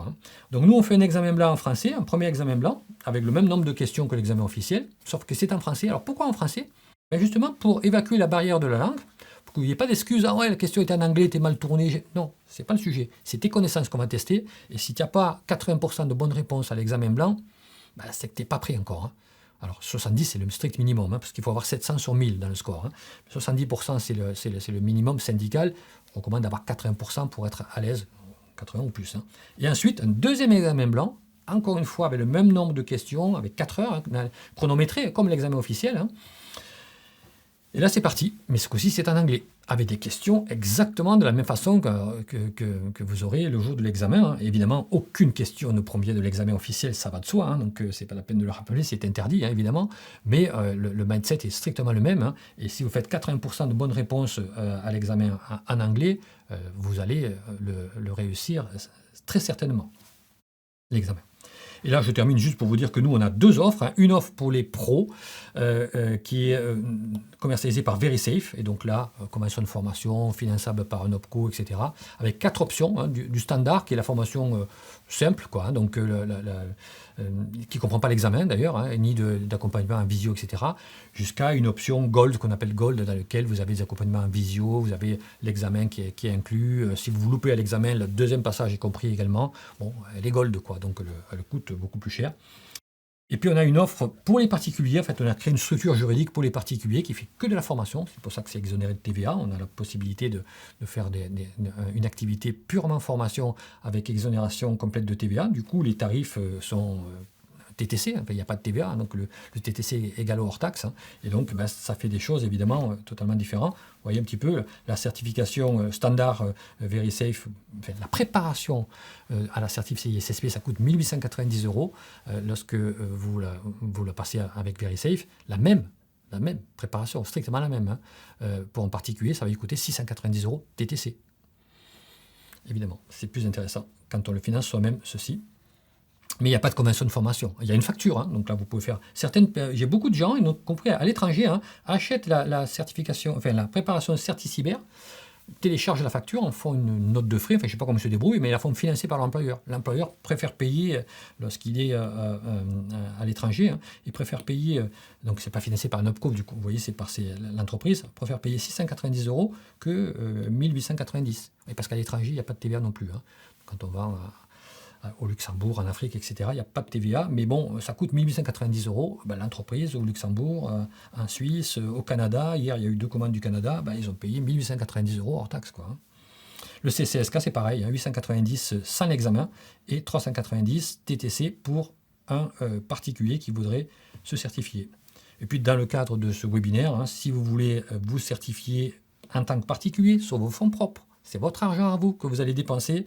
Donc nous, on fait un examen blanc en français, un premier examen blanc, avec le même nombre de questions que l'examen officiel, sauf que c'est en français. Alors pourquoi en français? Justement pour évacuer la barrière de la langue, pour qu'il n'y ait pas d'excuses. Ah ouais, la question était en anglais, était mal tournée. Non, c'est pas le sujet. C'est tes connaissances qu'on va tester. Et si tu n'as pas 80% de bonnes réponses à l'examen blanc, c'est que tu n'es pas prêt encore. Alors 70, c'est le strict minimum, parce qu'il faut avoir 700 sur 1000 dans le score. 70%, c'est le minimum syndical. On recommande d'avoir 80% pour être à l'aise, 80 ou plus. Et ensuite, un deuxième examen blanc, encore une fois avec le même nombre de questions, avec 4 heures, chronométré, comme l'examen officiel. Et là, c'est parti. Mais ce coup-ci, c'est en anglais, avec des questions exactement de la même façon que vous aurez le jour de l'examen. Évidemment, aucune question ne provient de l'examen officiel, ça va de soi. Donc, c'est pas la peine de le rappeler, c'est interdit, évidemment. Mais le mindset est strictement le même. Et si vous faites 80% de bonnes réponses à l'examen en anglais, vous allez le réussir très certainement, l'examen. Et là, je termine juste pour vous dire que nous, on a 2 offres. Une offre pour les pros qui est commercialisée par VeriSafe. Et donc là, convention de formation, finançable par un OPCO, etc. Avec 4 options. Du standard, qui est la formation simple, donc qui ne comprend pas l'examen d'ailleurs, ni d'accompagnement en visio, etc. Jusqu'à une option Gold, qu'on appelle Gold, dans laquelle vous avez des accompagnements en visio, vous avez l'examen qui est inclus. Si vous loupez à l'examen, le deuxième passage est compris également. Bon, elle est Gold, donc elle coûte beaucoup plus cher. Et puis on a une offre pour les particuliers. En fait, on a créé une structure juridique pour les particuliers qui fait que de la formation. C'est pour ça que c'est exonéré de TVA. On a la possibilité de faire une activité purement formation avec exonération complète de TVA. Du coup, les tarifs sont TTC, il n'y a pas de TVA, donc le TTC est égal au hors taxe, et donc ça fait des choses évidemment totalement différentes. Vous voyez un petit peu la certification standard VeriSafe, la préparation à la certif CISSP, ça coûte 1 890 € lorsque vous la passez avec VeriSafe, la même préparation, strictement la même. Pour un particulier, ça va lui coûter 690 € TTC. Évidemment, c'est plus intéressant quand on le finance soi-même, ceci. Mais il n'y a pas de convention de formation. Il y a une facture, donc là vous pouvez faire j'ai beaucoup de gens, y compris à l'étranger, achètent la certification, la préparation CertiCyber, téléchargent la facture, en font une note de frais, je ne sais pas comment ils se débrouillent, mais ils la font financer par l'employeur. L'employeur préfère payer, lorsqu'il est à l'étranger, il préfère payer, donc c'est pas financé par un OPCO, du coup, vous voyez, c'est par l'entreprise, préfère payer 690 € que 1890. Et parce qu'à l'étranger, il n'y a pas de TVA non plus. Quand on va au Luxembourg, en Afrique, etc. Il n'y a pas de TVA, mais bon, ça coûte 1 890 €. L'entreprise au Luxembourg, en Suisse, au Canada, hier il y a eu 2 commandes du Canada, ils ont payé 1 890 € hors taxe. Le CCSK, c'est pareil, 890 sans l'examen et 390 TTC pour un particulier qui voudrait se certifier. Et puis dans le cadre de ce webinaire, si vous voulez vous certifier en tant que particulier sur vos fonds propres, c'est votre argent à vous que vous allez dépenser,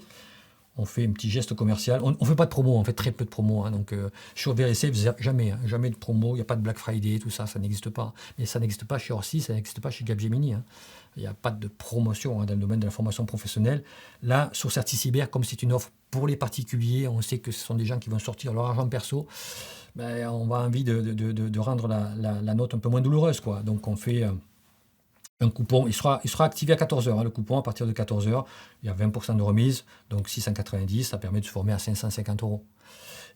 on fait un petit geste commercial. On ne fait pas de promo, on fait très peu de promo. Donc, sur VeriSafe, jamais de promo. Il n'y a pas de Black Friday, tout ça, ça n'existe pas. Mais ça n'existe pas chez Orsi, ça n'existe pas chez Capgemini. Il n'y a pas de promotion dans le domaine de la formation professionnelle. Là, sur CertiCyber, comme c'est une offre pour les particuliers, on sait que ce sont des gens qui vont sortir leur argent perso, on a envie de rendre la note un peu moins douloureuse. Donc, on fait un coupon, il sera activé à 14h, le coupon à partir de 14h, il y a 20% de remise, donc 690, ça permet de se former à 550 €.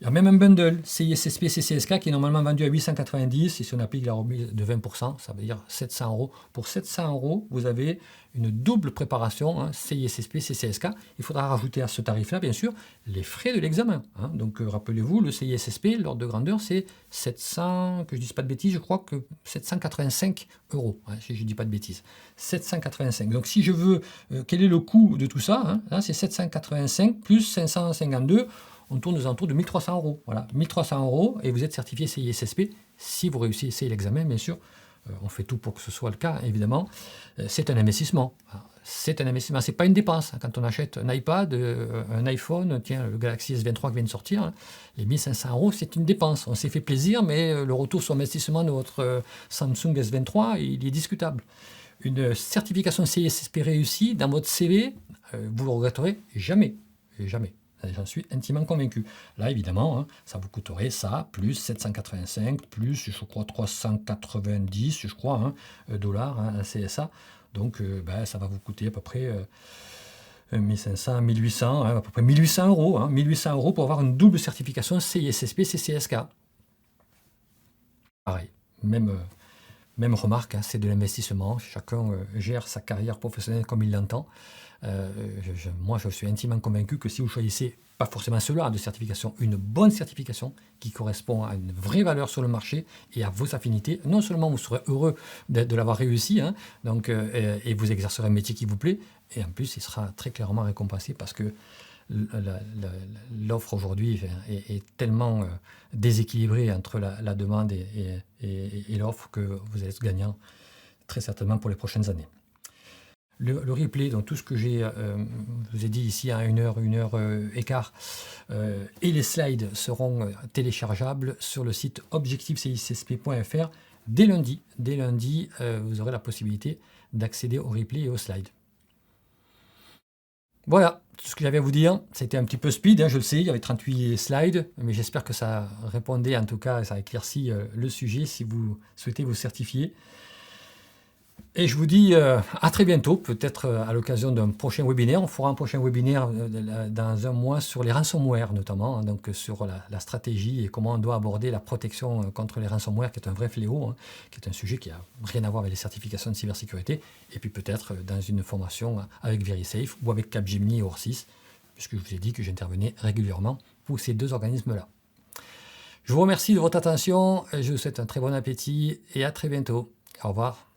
Il y a même un bundle CISSP CCSK qui est normalement vendu à 890, et si on applique la remise de 20%, ça veut dire 700 €. Pour 700 €, vous avez une double préparation, CISSP CCSK. Il faudra rajouter à ce tarif-là, bien sûr, les frais de l'examen. Donc rappelez-vous, le CISSP, l'ordre de grandeur, c'est 700, que je ne dise pas de bêtises, je crois que 785 €, si je ne dis pas de bêtises. 785. Donc si je veux, quel est le coût de tout ça, là, c'est 785 plus 552, on tourne aux alentours de 1 300 €. Voilà, 1 300 € et vous êtes certifié CISSP. Si vous réussissez l'examen, bien sûr, on fait tout pour que ce soit le cas, évidemment. C'est un investissement. C'est un investissement, ce n'est pas une dépense. Quand on achète un iPad, un iPhone, tiens, le Galaxy S23 qui vient de sortir, les 1 500 €, c'est une dépense. On s'est fait plaisir, mais le retour sur investissement de votre Samsung S23, il est discutable. Une certification CISSP réussie dans votre CV, vous ne le regretterez jamais. Jamais. J'en suis intimement convaincu. Là, évidemment, ça vous coûterait ça, plus 785, plus, je crois, 390, dollars, un CSA. Donc, ça va vous coûter à peu près 1500, 1800, à peu près 1800 €. 1800 € pour avoir une double certification CISSP, CCSK. Pareil, même Même remarque, hein, c'est de l'investissement. Chacun gère sa carrière professionnelle comme il l'entend. Moi, je suis intimement convaincu que si vous choisissez, pas forcément cela de certification, une bonne certification qui correspond à une vraie valeur sur le marché et à vos affinités, non seulement vous serez heureux de l'avoir réussi, hein, donc, et vous exercerez un métier qui vous plaît, et en plus, il sera très clairement récompensé parce que l'offre aujourd'hui est tellement déséquilibrée entre la demande et l'offre que vous êtes gagnant très certainement pour les prochaines années. Le replay, donc tout ce que j'ai vous ai dit ici à 1 heure et quart, et les slides seront téléchargeables sur le site objectifscisp.fr dès lundi. Dès lundi, vous aurez la possibilité d'accéder au replay et aux slides. Voilà, tout ce que j'avais à vous dire. C'était un petit peu speed, hein, je le sais, il y avait 38 slides, mais j'espère que ça répondait, en tout cas, ça éclaircit le sujet si vous souhaitez vous certifier. Et je vous dis à très bientôt, peut-être à l'occasion d'un prochain webinaire. On fera un prochain webinaire dans un mois sur les ransomware notamment, hein, donc sur la stratégie et comment on doit aborder la protection contre les ransomware, qui est un vrai fléau, hein, qui est un sujet qui n'a rien à voir avec les certifications de cybersécurité. Et puis peut-être dans une formation avec VeriSafe ou avec Capgemini et Orsys, puisque je vous ai dit que j'intervenais régulièrement pour ces deux organismes-là. Je vous remercie de votre attention, je vous souhaite un très bon appétit et à très bientôt. Au revoir.